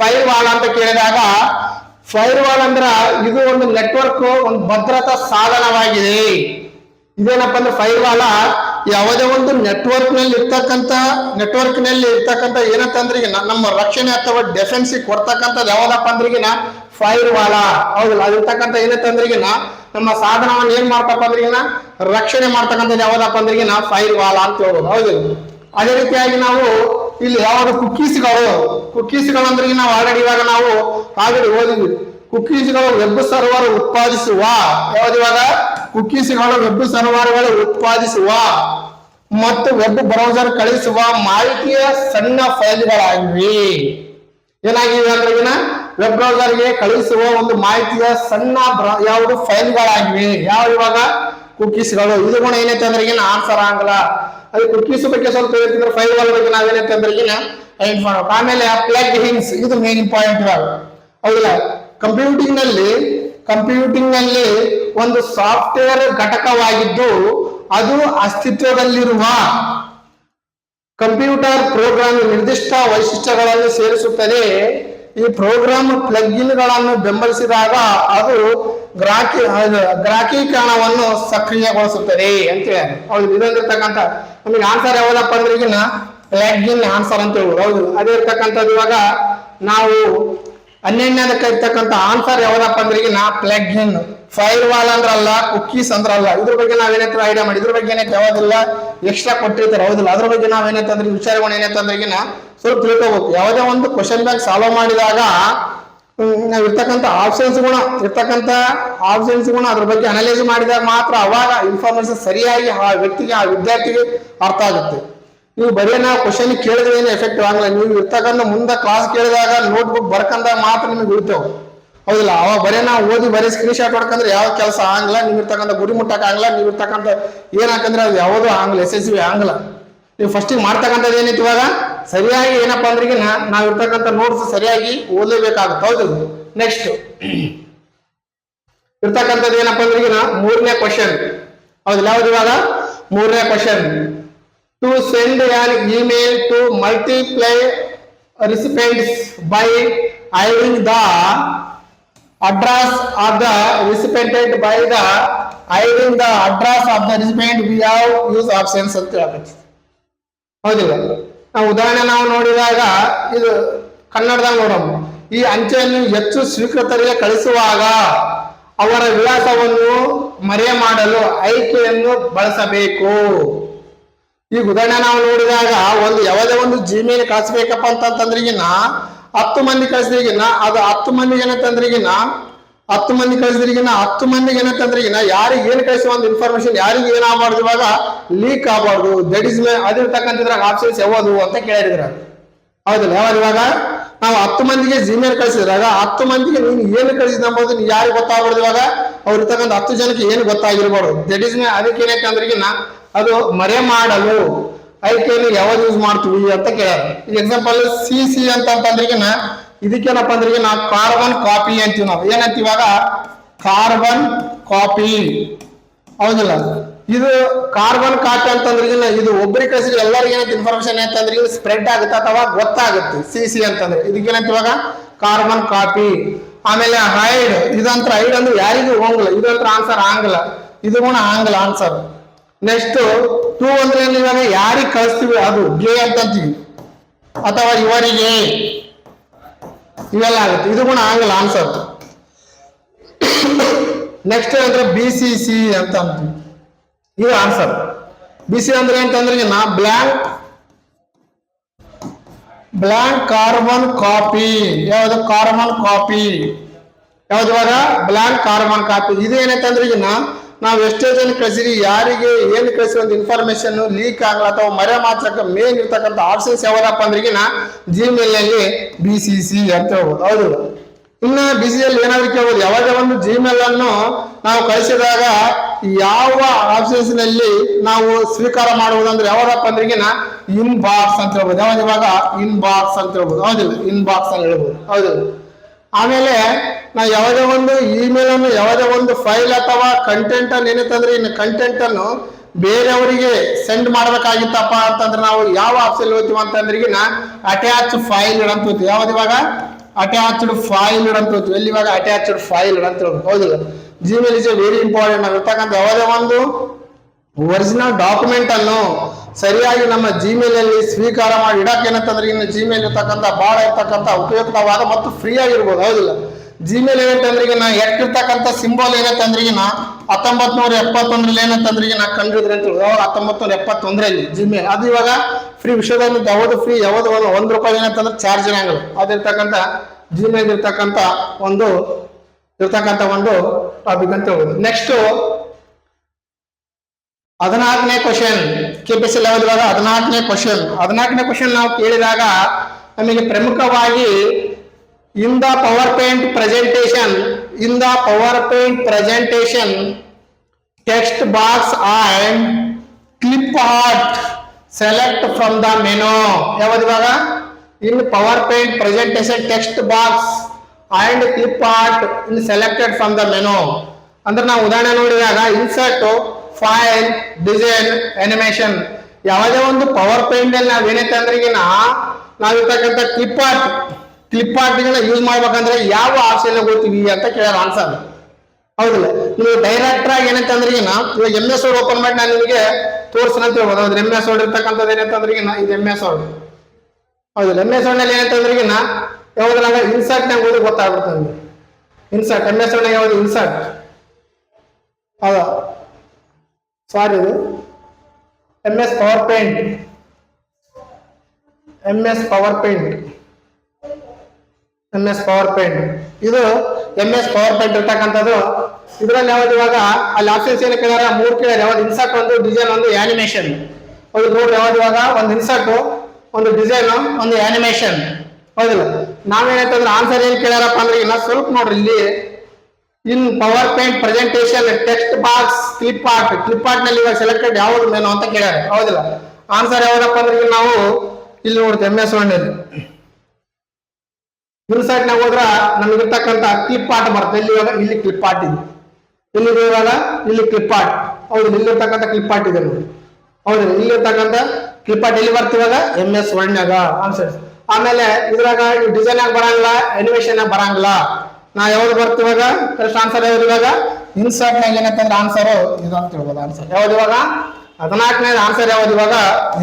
ಫೈರ್ ವಾಲ್ ಅಂತ ಕೇಳಿದಾಗ ಫೈರ್ ವಾಲ್ ಅಂದ್ರ ಇದು ಒಂದು ನೆಟ್ವರ್ಕ್, ಒಂದು ಭದ್ರತಾ ಸಾಧನವಾಗಿದೆ. ಇದೇನಪ್ಪ ಅಂದ್ರೆ ಫೈರ್ ವಾಲ ಯಾವುದೇ ಒಂದು ನೆಟ್ವರ್ಕ್ ನಲ್ಲಿ ಇರ್ತಕ್ಕಂಥ ಏನಂತಂದ್ರೆ ನಮ್ಮ ರಕ್ಷಣೆ ಅಥವಾ ಡಿಫೆನ್ಸ್ ಕೊಡ್ತಕ್ಕಂಥದ್ದು ಯಾವ್ದಪ್ಪ ಅಂದ್ರೆ ಫೈರ್ ವಾಲ. ಹೌದಿಲ್ಲ, ಅದಿರ್ತಕ್ಕಂಥ ಏನಂತಂದ್ರೆ ನಮ್ಮ ಸಾಧನವನ್ನು ಏನ್ ಮಾಡ್ತಪ್ಪ ಅಂದ್ರೆ ರಕ್ಷಣೆ ಮಾಡ್ತಕ್ಕಂಥದ್ದು ಯಾವ್ದಪ್ಪ ಅಂದ್ರೆ ಫೈರ್ ವಾಲ ಅಂತ ಹೇಳ್ಬೋದು. ಹೌದಿಲ್ಲ, ಅದೇ ರೀತಿಯಾಗಿ ನಾವು ಇಲ್ಲಿ ಯಾವ್ದು ಕುಕ್ಕೀಸ್ಗಳು ಅಂದ್ರೆ ನಾವು ಆಲ್ರೆಡಿ ಓದಿದ್ವಿ. ಕುಕ್ಕೀಸ್ಗಳು ವೆಬ್ ಸರ್ವರ್ ಉತ್ಪಾದಿಸುವ, ಯಾವ್ದಿವಾಗ ಕುಕ್ಕೀಸ್ಗಳು ವೆಬ್ ಸರ್ವರ್ಗಳು ಉತ್ಪಾದಿಸುವ ಮತ್ತು ವೆಬ್ ಬ್ರೌಸರ್ ಕಳಿಸುವ ಮಾಹಿತಿಯ ಸಣ್ಣ ಫೈಲ್ಗಳಾಗಿವೆ. ಏನಾಗಿವೆ ಅಂದ್ರೆ ವೆಬ್ ಬ್ರೌಸರ್ಗೆ ಕಳಿಸುವ ಒಂದು ಮಾಹಿತಿಯ ಸಣ್ಣ ಯಾವುದು ಫೈಲ್ಗಳಾಗಿವೆ. ಯಾವ ಇವಾಗ ಕುಕ್ಕೀಸ್ಗಳು. ಇದು ಕೂಡ ಏನೈತೆ ಅಂದ್ರೆ ಆನ್ಸರ್ ಆಗಲ್ಲ. ಅದು ಕುಕ್ಕೀಸ್ ಬಗ್ಗೆ ಸ್ವಲ್ಪ ಹೇಳ್ತಿದ್ರೆ ಫೈಲ್ ವಾಲ್ ಬಗ್ಗೆ ನಾವೇನೈತೆ ಅಂದ್ರೆ ಐಡೆಂಟ್ ಮಾಡ್ಬೇಕು. ಆಮೇಲೆ ಪ್ಲಗ್ಇನ್ಸ್, ಇದು ಮೇನ್ ಇಂಪಾರ್ಟೆಂಟ್ ಇವಾಗ. ಹೌದಿಲ್ಲ, ಕಂಪ್ಯೂಟಿಂಗ್ ನಲ್ಲಿ ಒಂದು ಸಾಫ್ಟ್ವೇರ್ ಘಟಕವಾಗಿದ್ದು ಅದು ಅಸ್ತಿತ್ವದಲ್ಲಿರುವ ಕಂಪ್ಯೂಟರ್ ಪ್ರೋಗ್ರಾಮ್ ನಿರ್ದಿಷ್ಟ ವೈಶಿಷ್ಟ್ಯಗಳನ್ನು ಸೇರಿಸುತ್ತದೆ. ಈ ಪ್ರೋಗ್ರಾಮ್ ಪ್ಲಗ್ಇನ್ಗಳನ್ನು ಬೆಂಬಲಿಸಿದಾಗ ಅದು ಗ್ರಾಹಕೀಕರಣವನ್ನು ಸಕ್ರಿಯಗೊಳಿಸುತ್ತದೆ ಅಂತ ಹೇಳಿ. ಹೌದು, ಇದೊಂದಿರ್ತಕ್ಕಂಥ ನಮಗೆ ಆನ್ಸರ್ ಯಾವ್ದಪ್ಪ ಅಂದ್ರೆ ಪ್ಲಗ್ಇನ್ ಆನ್ಸರ್ ಅಂತ ಹೇಳ್ಬೋದು. ಹೌದು, ಅದೇ ಇರ್ತಕ್ಕಂಥದ್ದು ಇವಾಗ ನಾವು 12ನೇದಕ್ಕೆ ಇರ್ತಕ್ಕಂಥ ಆನ್ಸರ್ ಯಾವ್ದಪ್ಪ ಅಂದ್ರೆ ಪ್ಲಗ್ಇನ್. ಫೈರ್ ವಾಲ್ ಅಂದ್ರಲ್ಲ, ಕುಕ್ಕೀಸ್ ಅಂದ್ರಲ್ಲ. ಇದ್ರ ಬಗ್ಗೆ ನಾವೇನೈತೆ ಐಡಿಯಾ ಮಾಡಿ, ಇದ್ರ ಬಗ್ಗೆ ಏನೈತೆ ಯಾವ್ದಿಲ್ಲ ಎಕ್ಸ್ಟ್ರಾ ಕೊಟ್ಟಿರ್ತಾರೆ. ಹೌದಿಲ್ಲ, ಅದ್ರ ಬಗ್ಗೆ ನಾವೇನೈತೆ ಅಂದ್ರೆ ವಿಚಾರಗಳು ಏನೈತೆ ಅಂದ್ರೆ ಸ್ವಲ್ಪ ತಿಳ್ಕೋಬೇಕು. ಯಾವುದೇ ಒಂದು ಕ್ವಶನ್ ಬ್ಯಾಂಕ್ ಸಾಲ್ವ್ ಮಾಡಿದಾಗ ನಾವ್ ಇರ್ತಕ್ಕಂಥ ಆಪ್ಷನ್ಸ್ ಗುಣ ಅದ್ರ ಬಗ್ಗೆ ಅನಲೈಸ್ ಮಾಡಿದಾಗ ಮಾತ್ರ ಅವಾಗ ಇನ್ಫಾರ್ಮೇಶನ್ ಸರಿಯಾಗಿ ಆ ವ್ಯಕ್ತಿಗೆ, ಆ ವಿದ್ಯಾರ್ಥಿಗೆ ಅರ್ಥ ಆಗುತ್ತೆ. ನೀವು ಬರೀ ನಾವು ಕ್ವಶನ್ ಕೇಳಿದ್ರೆ ಏನು ಎಫೆಕ್ಟಿವ್ ಆಗಲ್ಲ. ನೀವು ಇರ್ತಕ್ಕಂಥ ಮುಂದೆ ಕ್ಲಾಸ್ ಕೇಳಿದಾಗ ನೋಟ್ಬುಕ್ ಬರ್ಕಂದಾಗ ಮಾತ್ರ ನಿಮಗೆ ಉಳಿತೇವೆ. ಹೌದಿಲ್ಲ, ಅವಾಗ ಬರೀ ನಾವು ಓದಿ ಬರೀ ಸ್ಕ್ರೀನ್ ಶಾಟ್ ಹೊಡ್ಕಂದ್ರೆ ಯಾವ ಕೆಲಸ ಆಗಲ್ಲ. ನೀವು ಇರ್ತಕ್ಕಂಥ ಗುರಿ ಮುಟ್ಟಕ್ ಆಗಲ್ಲ. ನೀವು ಇರ್ತಕ್ಕಂಥ ಏನಾಕಂದ್ರೆ ಅದು ಯಾವುದೋ ಆಗಲ್ಲ, ಯಶಸ್ವಿ ಆಗಲ್ಲ. ನೀವು ಫಸ್ಟಿಗೆ ಮಾಡ್ತಕ್ಕಂಥದ್ದು ಏನೈತಿ ಇವಾಗ ಸರಿಯಾಗಿ ಏನಪ್ಪಾ ಅಂದ್ರೆ ನಾವ್ ಇರ್ತಕ್ಕಂಥ ನೋಟ್ಸ್ ಸರಿಯಾಗಿ ಓದಲೇಬೇಕಾಗುತ್ತೆ. ಹೌದು, ನೆಕ್ಸ್ಟ್ ಇರ್ತಕ್ಕಂಥದ್ದು ಏನಪ್ಪಾ ಅಂದ್ರೆ 3ನೇ ಕ್ವಶನ್. ಹೌದಿಲ್ಲ, ಯಾವ್ದು ಇವಾಗ 3ನೇ question. To send an email to multiply recipients by hiding the address of the recipient by the hiding the address of the recipient we have use options ಅಂತ ಹೇಳ್ತೀವಿ. ಹೌದಿಲ್ಲ, ನಾವು ಉದಾಹರಣೆ ನಾವು ನೋಡಿದಾಗ ಇದು ಕನ್ನಡದಾಗ ನೋಡೋಣ. ಈ ಅಂಚೆಯನ್ನು ಹೆಚ್ಚು ಸ್ವೀಕೃತರಿಗೆ ಕಳಿಸುವಾಗ ಅವರ ವಿಳಾಸವನ್ನು ಮರೆ ಮಾಡಲು ಆಯ್ಕೆಯನ್ನು ಬಳಸಬೇಕು. ಈಗ ಉದಾಹರಣೆ ನಾವು ನೋಡಿದಾಗ ಯಾವುದೇ ಒಂದು ಜಿಮೇಲ್ ಕಳಿಸ್ಬೇಕಪ್ಪ ಅಂತಂದ್ರಿಗಿನ 10 ಮಂದಿ ಕಳಿಸಿದ್ರಿಗಿನ ಅದು 10 ಮಂದಿಗೆ ಏನಂತಂದ್ರಿಗಿನ 10 ಮಂದಿ ಕಳಿಸಿದ್ರಿಗಿನ 10 ಮಂದಿಗೆ ಏನಂತಂದ್ರಿಗಿನ ಯಾರಿಗೆ ಏನು ಕಳಿಸುವ ಒಂದು ಇನ್ಫಾರ್ಮೇಶನ್ ಯಾರಿಗೆ ಏನಾಗಬಾರ್ದು, ಇವಾಗ ಲೀಕ್ ಆಗಬಾರ್ದು. ದಟ್ ಇಸ್ ಅದಿರ್ತಕ್ಕಂಥದ್ರಾಗ ಆಪ್ಷನ್ಸ್ ಯಾವುದು ಅಂತ ಕೇಳಿದ್ರ, ಹೌದಿಲ್ಲ? ಯಾವಾಗ ಇವಾಗ ನಾವು 10 ಮಂದಿಗೆ ಜಿಮೇಲ್ ಕಳಿಸಿದ್ರಾಗ 10 ಮಂದಿಗೆ ನೀನು ಏನು ಕಳಿಸಿದ ಅಂಬೋದು ನೀವು ಯಾರಿಗೆ ಗೊತ್ತಾಗ್ಬಾರ್ದು. ಇವಾಗ ಅವ್ರು ಇರ್ತಕ್ಕಂಥ 10 ಜನಕ್ಕೆ ಏನು ಗೊತ್ತಾಗಿರ್ಬಾರ್ದು. ದಟ್ ಇಸ್ ಅದಕ್ಕೆ ಏನೈತೆ ಅಂದ್ರಿಗಿನ ಅದು ಮರೆ ಮಾಡಲು ಅದಕ್ಕೆ ಯಾವಾಗ ಯೂಸ್ ಮಾಡ್ತೀವಿ ಅಂತ ಕೇಳ್ಯಾರ. ಈಗ ಎಕ್ಸಾಂಪಲ್ ಸಿ ಅಂತಂದ್ರಿಗಿನ ಇದಕ್ಕೇನಪ್ಪ ಅಂದ್ರಿಗೆ ನಾವು ಕಾರ್ಬನ್ ಕಾಪಿ ಅಂತೀವಿ. ನಾವು ಏನಂತೀವಿ ಇವಾಗ ಕಾರ್ಬನ್ ಕಾಪಿ, ಹೌದಿಲ್ಲ? ಇದು ಕಾರ್ಬನ್ ಕಾಪಿ ಅಂತಂದ್ರಿಗಿನ ಇದು ಒಬ್ಬರಿಗೆ ಕಳಿಸಿದ್ರೆ ಎಲ್ಲರಿಗೂ ಏನಂತ ಇನ್ಫಾರ್ಮೇಶನ್ ಏನಂತಂದ್ರೆ ಸ್ಪ್ರೆಡ್ ಆಗುತ್ತೆ ಅಥವಾ ಗೊತ್ತಾಗುತ್ತೆ. ಸಿ ಅಂತಂದ್ರೆ ಇದಕ್ಕೇನಂತ ಇವಾಗ ಕಾರ್ಬನ್ ಕಾಪಿ. ಆಮೇಲೆ ಹೈಡ್, ಇದಂತ್ರ ಹೈಡ್ ಅಂದ್ರೆ ಯಾರಿಗೂ ಹೋಗಲ್ಲ, ಇದಂತ್ರ ಆನ್ಸರ್ ಆಗಲ್ಲ, ಇದು ಕೂಡ ಆಗಲ್ಲ ಆನ್ಸರ್. ನೆಕ್ಸ್ಟ್ ಟೂ ಅಂದ್ರೆ ಇವಾಗ ಯಾರಿಗೆ ಕಳಿಸ್ತೀವಿ ಅದು ಗೆ ಅಂತಂತೀವಿ, ಅಥವಾ ಇವರಿಗೆ, ಇವೆಲ್ಲ ಆಗುತ್ತೆ, ಇದು ಕೂಡ ಆಗಲ್ಲ ಆನ್ಸರ್. ನೆಕ್ಸ್ಟ್ ಅಂದ್ರೆ BCC ಅಂತ ಅಂತೀವಿ, ಇದು ಆನ್ಸರ್. BC ಅಂದ್ರೆ ಏನಂತಂದ್ರೆ ನಾ ಬ್ಲಾಂಕ್ ಕಾರ್ಬನ್ ಕಾಪಿ. ಯಾವ್ದು ಕಾರ್ಬನ್ ಕಾಪಿ, ಯಾವ್ದು ಇವಾಗ ಬ್ಲಾಂಕ್ ಕಾರ್ಬನ್ ಕಾಪಿ. ಇದು ಏನಂತಂದ್ರೆ ಈಗ ನಾವು ಎಷ್ಟೇ ಜನ ಕಳಿಸಿರಿ ಯಾರಿಗೆ ಏನು ಕಳಿಸಿ ಒಂದು ಇನ್ಫಾರ್ಮೇಶನ್ ಲೀಕ್ ಆಗಲ್ಲ ಅಥವಾ ಮರೆ ಮಾತ್ರಕ್ಕೆ ಮೇನ್ ಇರ್ತಕ್ಕಂಥ ಆಪ್ಷನ್ಸ್ ಯಾವ್ದಪ್ಪ ಅಂದ್ರೆ ಜಿಮೇಲ್ ನಲ್ಲಿ BCC ಅಂತ ಹೇಳ್ಬೋದು, ಹೌದು? ಇನ್ನ BCL ಏನಾದ್ರು ಕೇಳ್ಬೋದು, ಯಾವಾಗ ಒಂದು ಜಿಮೇಲ್ ಅನ್ನು ನಾವು ಕಳಿಸಿದಾಗ ಯಾವ ಆಪ್ಷನ್ಸ್ ನಲ್ಲಿ ನಾವು ಸ್ವೀಕಾರ ಮಾಡುವುದಂದ್ರೆ ಯಾವ್ದಪ್ಪ ಅಂದ್ರೆ ಇನ್ಬಾಕ್ಸ್ ಅಂತ ಹೇಳ್ಬೋದು. ಯಾವಾಗ ಇವಾಗ ಇನ್ಬಾಕ್ಸ್ ಅಂತ ಹೇಳ್ಬೋದು, ಹೌದಿಲ್ಲ? ಇನ್ಬಾಕ್ಸ್ ಅಂತ ಹೇಳ್ಬೋದು, ಹೌದಿಲ್ಲ? ಆಮೇಲೆ ನಾವು ಯಾವುದೇ ಒಂದು ಇಮೇಲ್ ಅನ್ನು ಯಾವುದೇ ಒಂದು ಫೈಲ್ ಅಥವಾ ಕಂಟೆಂಟ್ ಅನ್ನು ಏನಂತಂದ್ರೆ ಇನ್ನು ಕಂಟೆಂಟ್ ಅನ್ನು ಬೇರೆಯವರಿಗೆ ಸೆಂಡ್ ಮಾಡ್ಬೇಕಾಗಿತ್ತಪ್ಪ ಅಂತಂದ್ರೆ ನಾವು ಯಾವ ಆಪ್ಷನ್ ಹೋಗ್ತೀವಿ ಅಂತಂದ್ರೆ ಅಟ್ಯಾಚ್ ಫೈಲ್ ಅಂತ ಹೋಗ್ತೀವಿ. ಯಾವ್ದು ಇವಾಗ ಅಟ್ಯಾಚ್ಡ್ ಫೈಲ್ ಅಂತ ಹೋಗ್ತೀವಿ. ಎಲ್ಲಿ ಇವಾಗ ಅಟ್ಯಾಚ್ಡ್ ಫೈಲ್ ಅಂತ ಹೇಳ್ಬೋದು, ಹೌದಿಲ್ಲ? Gmail is very important. ನಾವು ಇರ್ತಕ್ಕಂಥ ಯಾವುದೇ ಒಂದು ಒರಿಜಿನಲ್ ಡಾಕ್ಯುಮೆಂಟ್ ಅನ್ನು ಸರಿಯಾಗಿ ನಮ್ಮ ಜಿಮೇಲ್ ಅಲ್ಲಿ ಸ್ವೀಕಾರ ಮಾಡಿ ಇಡಕ್ಕೆ ಏನಂತಂದ್ರೆ ಇನ್ನು ಜಿಮೇಲ್ ಇರ್ತಕ್ಕಂಥ ಬಹಳ ಇರ್ತಕ್ಕಂಥ ಉಪಯುಕ್ತವಾದ ಮತ್ತು ಫ್ರೀ ಆಗಿರ್ಬೋದು, ಹೌದಿಲ್ಲ? ಜಿಮೇಲ್ ಏನಂತಂದ್ರೆ ಎಷ್ಟಿರ್ತಕ್ಕಂಥ ಸಿಂಬಲ್ ಏನಂತಂದ್ರೆ 1971 ಏನಂತಂದ್ರೆ ಕಂಡಿದ್ರೆ ಅಂತ ಹೇಳಿ 1971 ಜಿಮೇಲ್ ಅದು ಇವಾಗ ಫ್ರೀ. ವಿಶ್ವದಲ್ಲಿ ಯಾವುದು ಫ್ರೀ ಯಾವುದು ₹1 ಏನಂತಂದ್ರೆ ಚಾರ್ಜ್ ಇರಂಗಿಲ್ಲ. ಅದಿರ್ತಕ್ಕಂಥ ಜಿಮೇಲ್ ಇರ್ತಕ್ಕಂಥ ಒಂದು ಟಾಪಿಕ್ ಅಂತ ಹೇಳ್ಬೋದು. ನೆಕ್ಸ್ಟ್ 14ನೇ ಕ್ವಶನ್, KPSC ಲೆವೆಲ್ ಇವಾಗ 14ನೇ ಕ್ವಶನ್ ನಾವು ಕೇಳಿದಾಗ ನಮಗೆ ಪ್ರಮುಖವಾಗಿ in the PowerPoint presentation text box and clip art select from the menu. ಯಾವುದು ಇವಾಗ in PowerPoint presentation text box and clip art in selected from the menu ಅಂದ್ರೆ ನಾವು ಉದಾಹರಣೆ ನೋಡಿದಾಗ ಇನ್ಸರ್ಟ್, ಫೈಲ್, ಡಿಸೈನ್, ಅನಿಮೇಷನ್. ಯಾವುದೇ ಒಂದು ಪವರ್ ಪಾಯಿಂಟ್ ಅಲ್ಲಿ ನಾವೇನೈತೆ ಅಂದ್ರೆ ನಾವಿರ್ತಕ್ಕಂಥ ಕ್ಲಿಪ್ ಆರ್ಟ್ ಯೂಸ್ ಮಾಡ್ಬೇಕಂದ್ರೆ ಯಾವ ಆಪ್ಷನ್ ಹೋಗ್ತೀವಿ ಅಂತ ಕೇಳೋದು ಆನ್ಸರ್, ಹೌದಿಲ್ಲ? ನೀವು ಡೈರೆಕ್ಟರ್ ಆಗಿ ಏನಂತಂದ್ರೆ ಇವಾಗ MS Word ಓಪನ್ ಮಾಡಿ ನಾನು ನಿಮಗೆ ತೋರ್ಸನ ಅಂತ ಹೇಳ್ಬೋದು. ಹೌದು, MS Word ಇರ್ತಕ್ಕಂಥದ್ದು ಏನಂತಂದ್ರೆ ಇದು MS Word, ಹೌದಿಲ್ಲ? MS Word ನಲ್ಲಿ ಏನಂತಂದ್ರೆ ಯಾವ್ದ್ರಾಗ ಇನ್ಸರ್ಟ್ ನಾಗ ಓದಿ ಗೊತ್ತಾಗ್ಬಿಡ್ತದೆ. ಇನ್ಸರ್ಟ್ MS Word ನಾಗ ಯಾವ್ದು ಇನ್ಸರ್ಟ್, ಹೌದಾ? ಸಾರಿ, ಇದು MS ಪವರ್ ಪಾಯಿಂಟ್ ಇದು MS ಪವರ್ ಪಾಯಿಂಟ್ ಇರ್ತಕ್ಕಂಥದ್ದು. ಇದ್ರಲ್ಲಿ ಯಾವ್ದು ಇವಾಗ ಅಲ್ಲಿ ಆಪ್ಷನ್ಸ್ ಏನು ಕೇಳ್ಯಾರ? 3 ಕೇಳ್ಯಾರ. ಯಾವ್ದು ಇನ್ಸರ್ಟ್, ಒಂದು ಡಿಸೈನ್, ಒಂದು ಆನಿಮೇಷನ್. ಹೌದು ನೋಡ್ರಿ, ಯಾವ್ದು ಇವಾಗ ಒಂದು ಇನ್ಸರ್ಟ್, ಒಂದು ಡಿಸೈನ್, ಒಂದು ಆನಿಮೇಷನ್, ಹೌದಿಲ್ಲ? ನಾವೇನಂತಂದ್ರೆ ಆನ್ಸರ್ ಏನ್ ಕೇಳ್ಯಾರಪ್ಪ ಅಂದ್ರೆ ಸ್ವಲ್ಪ ನೋಡ್ರಿ ಇಲ್ಲಿ in power point presentation text box clip art ನಲ್ಲಿ ಇವಾಗ ಸೆಲೆಕ್ಟೆಡ್ ಯಾವ್ದು ಮೆನು ಅಂತ ಕೇಳ್ಯಾರ, ಹೌದಿಲ್ಲ? ಆನ್ಸರ್ ಯಾವ್ದಪ್ಪ ಅಂದ್ರೆ ನಾವು ಇಲ್ಲಿ ನೋಡ್ತೀವಿ MS Word ನಲ್ಲಿ ಇನ್ಸರ್ಟ್ ನಾಗ ಹೋದ್ರ ನಮಗಿರ್ತಕ್ಕಂಥ ಕ್ಲಿಪ್ ಆರ್ಟ್ ಬರ್ತದೆ. ಇಲ್ಲಿ ಕ್ಲಿಪ್ ಆರ್ಟ್ ಇದೆ, ಇಲ್ಲಿ ಕ್ಲಿಪ್ ಆರ್ಟ್, ಹೌದು? ಇಲ್ಲಿರ್ತಕ್ಕಂಥ ಕ್ಲಿಪ್ ಆರ್ಟ್ ಇದೆ ನೋಡಿ, ಹೌದು? ಇಲ್ಲಿರ್ತಕ್ಕಂಥ ಕ್ಲಿಪ್ ಆರ್ಟ್ ಎಲ್ಲಿ ಬರ್ತೀವಾಗ MS Word ನಾಗ ಆನ್ಸರ್. ಆಮೇಲೆ ಇದ್ರಾಗ ಡಿಸೈನ್ ಆಗಿ ಬರಂಗಿಲ್ಲ, ಅನಿಮೇಷನ್ ಆಗಿ ಬರಂಗಿಲ್ಲ. ನಾ ಯಾವ್ದು ಬರ್ತೀವಾಗ ಕರೆಕ್ಟ್ ಆನ್ಸರ್ ಯಾವ್ದು? ಇವಾಗ ಇನ್ಸರ್ಟ್ ನಾಗ ಏನಂತಂದ್ರೆ ಆನ್ಸರ್ ಇದು ಅಂತ ಹೇಳ್ಬೋದು. ಆನ್ಸರ್ ಯಾವ್ದು ಇವಾಗ 14ನೇ ಆನ್ಸರ್ ಯಾವ್ದು ಇವಾಗ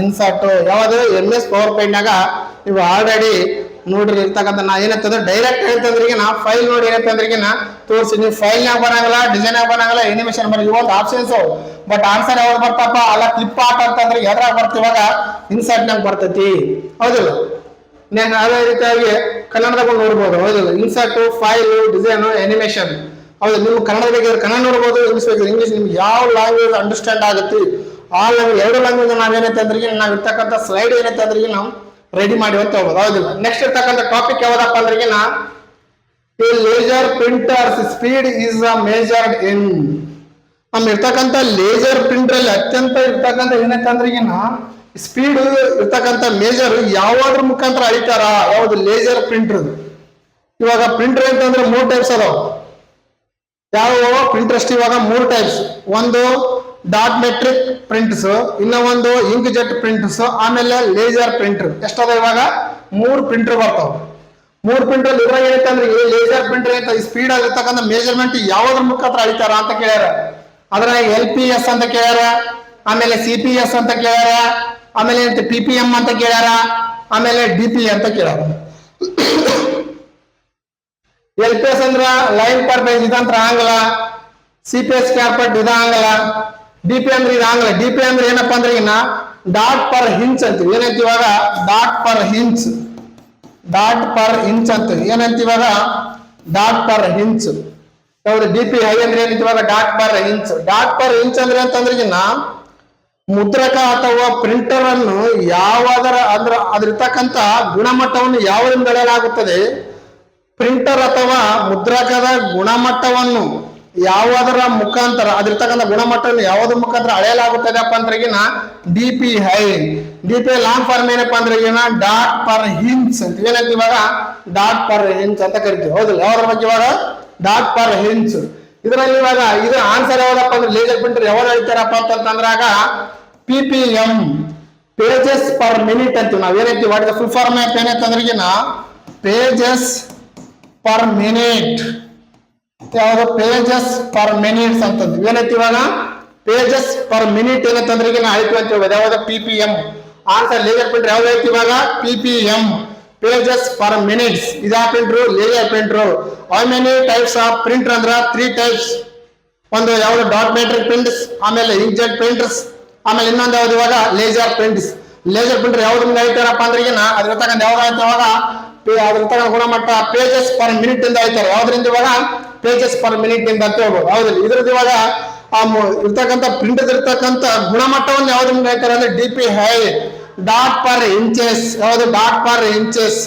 ಇನ್ಸರ್ಟ್. ಯಾವ್ದು MS ಪವರ್ ಪಾಯಿಂಟ್ ನಾಗ ನೀವು ಆಲ್ರೆಡಿ ನೋಡ್ರಿ ಇರ್ತಕ್ಕಂಥ ನಾ ಏನಂತಂದ್ರೆ ಡೈರೆಕ್ಟ್ ಹೇಳ್ತಂದ್ರೆ ಫೈಲ್ ನೋಡಿ ಏನಂತಂದ್ರೆ ತೋರಿಸಿ. ನೀವು ಫೈಲ್ ನಾಗ ಬರಂಗಿಲ್ಲ, ಡಿಸೈನ್ ಆಗಿ ಬರಂಗಿಲ್ಲ, ಅನಿಮೇಷನ್ ಬರಂಗಿಲ್ಲ, ಇವತ್ತು ಆಪ್ಷನ್ಸ್. ಬಟ್ ಆನ್ಸರ್ ಯಾವ್ದು ಬರ್ತಪ್ಪ ಅಲ್ಲ ಕ್ಲಿಪ್ ಆರ್ಟ್ ಅಂತಂದ್ರೆ ಯಾವ್ದ್ರಾಗ ಬರ್ತಿವಾಗ ಇನ್ಸರ್ಟ್ ನಾಗ ಬರ್ತೈತಿ, ಹೌದಿಲ್ಲ? ಅದೇ ರೀತಿಯಾಗಿ ಕನ್ನಡದಾಗ ನೋಡ್ಬೋದು, ಹೌದಿಲ್ಲ, ಇನ್ಸರ್ಟ್, ಫೈಲ್, ಡಿಸೈನ್, ಅನಿಮೇಷನ್. ಹೌದು, ನಿಮ್ಗೆ ಕನ್ನಡ ಬೇಕಾದ್ರೆ ಕನ್ನಡ ನೋಡ್ಬೋದು, ಇಂಗ್ಲಿಷ್ ಬೇಕಾದ್ರೆ ಇಂಗ್ಲಿಷ್. ನಿಮ್ಗೆ ಯಾವ ಲ್ಯಾಂಗ್ವೇಜ್ ಅಂಡರ್ಸ್ಟ್ಯಾಂಡ್ ಆಗುತ್ತೆ ಆ ಲ್ಯಾಂಗ್ವೇಜ್, ಎರಡು ಲ್ಯಾಂಗ್ವೇಜ್ ನಾವೇನೈತೆ ಅಂದ್ರೆ ನಾವು ಇರ್ತಕ್ಕಂಥ ಸ್ಲೈಡ್ ಏನೈತೆ ಅಂದ್ರೆ ನಾವು ರೆಡಿ ಮಾಡಿ ಅಂತ ಹೇಳ್ಬೋದು, ಹೌದಿಲ್ಲ. ನೆಕ್ಸ್ಟ್ ಇರ್ತಕ್ಕಂಥ ಟಾಪಿಕ್ ಯಾವ್ದಪ್ಪ ಅಂದ್ರೆ laser printers speed is measured in. ನಮ್ಮ ಇರ್ತಕ್ಕಂಥ ಲೇಸರ್ ಪ್ರಿಂಟರ್ ಅಲ್ಲಿ ಅತ್ಯಂತ ಇರ್ತಕ್ಕಂಥ ಏನೈತೆ ಅಂದ್ರೆ ಸ್ಪೀಡ್ ಇರ್ತಕ್ಕಂಥ ಮೇಜರ್ ಯಾವ್ದ್ರ ಮುಖಾಂತರ ಅಳಿತಾರ? ಯಾವ್ದು? Laser printer. ಇವಾಗ ಪ್ರಿಂಟರ್ ಅಂತಂದ್ರೆ 3 ಟೈಪ್ಸ್ ಅದಾವ. ಯಾವ ಪ್ರಿಂಟರ್ ಅಷ್ಟು? ಇವಾಗ 3 ಟೈಪ್ಸ್. ಒಂದು ಡಾಟ್ ಮೆಟ್ರಿಕ್ ಪ್ರಿಂಟ್ಸ್, ಇನ್ನ ಒಂದು ಇಂಕ್ ಜೆಟ್ ಪ್ರಿಂಟ್ಸ್, ಆಮೇಲೆ ಲೇಸರ್ ಪ್ರಿಂಟರ್. ಎಷ್ಟದ? ಇವಾಗ 3 ಪ್ರಿಂಟರ್ ಬರ್ತಾವ. 3 ಪ್ರಿಂಟರ್ ಇದ್ರಾಗ ಏನೈತೆ ಅಂದ್ರೆ ಲೇಸರ್ ಪ್ರಿಂಟರ್ ಐತೆ, ಸ್ಪೀಡ್ ಆಗಿರ್ತಕ್ಕಂಥ ಮೇಜರ್ಮೆಂಟ್ ಯಾವ್ದ್ರ ಮುಖಾಂತರ ಅಳಿತಾರ ಅಂತ ಕೇಳ್ಯಾರ. ಅದ್ರಾಗ LPS ಅಂತ ಕೇಳ್ಯಾರ, ಆಮೇಲೆ CPS ಅಂತ ಕೇಳ್ಯಾರ, ಆಮೇಲೆ PPM ಅಂತ ಕೇಳ್ಯಾರ, ಆಮೇಲೆ DP ಅಂತ ಕೇಳ್ಯಾರ. LPS ಅಂದ್ರ ಲೈನ್ ಪರ್ ಪೇಜ್, ಇದಂತ್ರ ಆಂಗ್ಲ. CPS ಕ್ಯಾರ್ಪಟ್ ಇದು ಆಂಗ್ಲ. DP ಅಂದ್ರೆ ಇದು ಆಂಗ್ಲ. DP ಅಂದ್ರೆ ಏನಪ್ಪಾ ಅಂದ್ರೆ ಡಾಟ್ ಪರ್ ಇಂಚ್ ಅಂತೀವಿ. ಏನಂತ ಇವಾಗ? Dot per inch. Dot per inch ಅಂತ ಏನಂತ ಇವಾಗ? Dot per inch. ಹೌದು. DP ಹೈ ಅಂದ್ರೆ ಏನಂತ ಇವಾಗ? Dot per inch. Dot per inch ಅಂದ್ರೆ ಅಂತಂದ್ರೆ ಮುದ್ರಕ ಅಥವಾ ಪ್ರಿಂಟರ್ ಅನ್ನು ಯಾವದರ ಅಂದ್ರೆ ಅದಿರ್ತಕ್ಕಂಥ ಗುಣಮಟ್ಟವನ್ನು ಯಾವರಿಂದ ಅಳೆಯಲಾಗುತ್ತದೆ? ಪ್ರಿಂಟರ್ ಅಥವಾ ಮುದ್ರಕದ ಗುಣಮಟ್ಟವನ್ನು ಯಾವುದರ ಮುಖಾಂತರ, ಅದಿರ್ತಕ್ಕಂಥ ಗುಣಮಟ್ಟವನ್ನು ಯಾವುದ್ರ ಮುಖಾಂತರ ಅಳೆಯಲಾಗುತ್ತದೆಪ್ಪ ಅಂದ್ರೆ DP ಹೈ. DP ಲಾಂಗ್ ಫಾರ್ಮ್ ಏನಪ್ಪಾ ಅಂದ್ರೆ ಡಾಟ್ ಪರ್ ಇಂಚ್ ಅಂತ. ಏನಂತ ಇವಾಗ? ಡಾಟ್ ಪರ್ ಇಂಚ್ ಅಂತ ಕರಿತೀವಿ, ಹೌದಿಲ್ಲ. ಯಾವ್ದ್ರ ಬಗ್ಗೆ? ಇವಾಗ ಡಾಟ್ ಪರ್ ಇಂಚ್. ಇದರಲ್ಲಿ ಇವಾಗ ಇದು ಆನ್ಸರ್ ಯಾವ್ದಪ್ಪ ಅಂದ್ರೆ ಲೇಸರ್ ಪ್ರಿಂಟರ್ ಯಾವಾಗ ಹೇಳ್ತಾರಪ್ಪ ಅಂತಂದ್ರಾಗ PPM, ಪೇಜಸ್ ಪರ್ ಮಿನಿಟ್ ಅಂತೀವಿ ನಾವು. ಏನಂತೀವಿ? What is the full form of ಏನಂತಂದ್ರೆ ಪೇಜಸ್ ಪರ್ ಮಿನಿಟ್. ಯಾವುದು? ಪೇಜಸ್ ಪರ್ ಮಿನಿಟ್ಸ್ ಅಂತಂದ್ವಿ. ಏನಂತ ಇವಾಗ? ಪೇಜಸ್ ಪರ್ ಮಿನಿಟ್ ಏನಂತಂದ್ರೆ ಆಯ್ತು ಅಂತ ಹೇಳ್ಬೋದು. ಯಾವ್ದು? PPM. ಆನ್ಸರ್ ಲೇಸರ್ ಪ್ರಿಂಟರ್ ಯಾವ್ದು ಐತಿ ಇವಾಗ? PPM, pages per minutes. ಇದಾ printer? Laser printer. How many types of printer ಅಂದ್ರ 3 ಟೈಪ್ಸ್. ಒಂದು ಯಾವ್ದು? ಡಾಟ್ ಮೆಟ್ರಿಕ್ ಪ್ರಿಂಟ್ಸ್, ಆಮೇಲೆ ಇಂಕ್ಜೆಟ್ ಪ್ರಿಂಟರ್ಸ್, ಆಮೇಲೆ ಇನ್ನೊಂದು ಯಾವ್ದು? ಇವಾಗ ಲೇಸರ್ ಪ್ರಿಂಟ್ಸ್. ಲೇಸರ್ ಪ್ರಿಂಟರ್ ಯಾವ್ದ್ರಿಂದ ಹೇಳ್ತಾರಪ್ಪ ಅಂದ್ರೆ ಅದ್ರತಕ್ಕಂಥ ಯಾವ್ದು ಆಯ್ತು ಇವಾಗ? ಅದ್ರತಕ್ಕ ಗುಣಮಟ್ಟ ಪೇಜಸ್ ಪರ್ ಮಿನಿಟ್ ಇಂದ ಹೇಳ್ತಾರೆ. ಯಾವ್ದ್ರಿಂದ? ಇವಾಗ ಪೇಜಸ್ ಪರ್ ಮಿನಿಟ್ ಇಂದ ಅಂತ ಹೇಳ್ಬೋದು, ಹೌದಿಲ್ಲ. ಇದ್ರದ್ದು ಇವಾಗ ಇರ್ತಕ್ಕಂಥ ಪ್ರಿಂಟರ್ ಇರ್ತಕ್ಕಂಥ ಗುಣಮಟ್ಟವನ್ನು ಯಾವ್ದ್ರಿಂದ ಹೇಳ್ತಾರೆ ಅಂದ್ರೆ DP I, dot per inches. ಯಾವ್ದು? Dot per inches.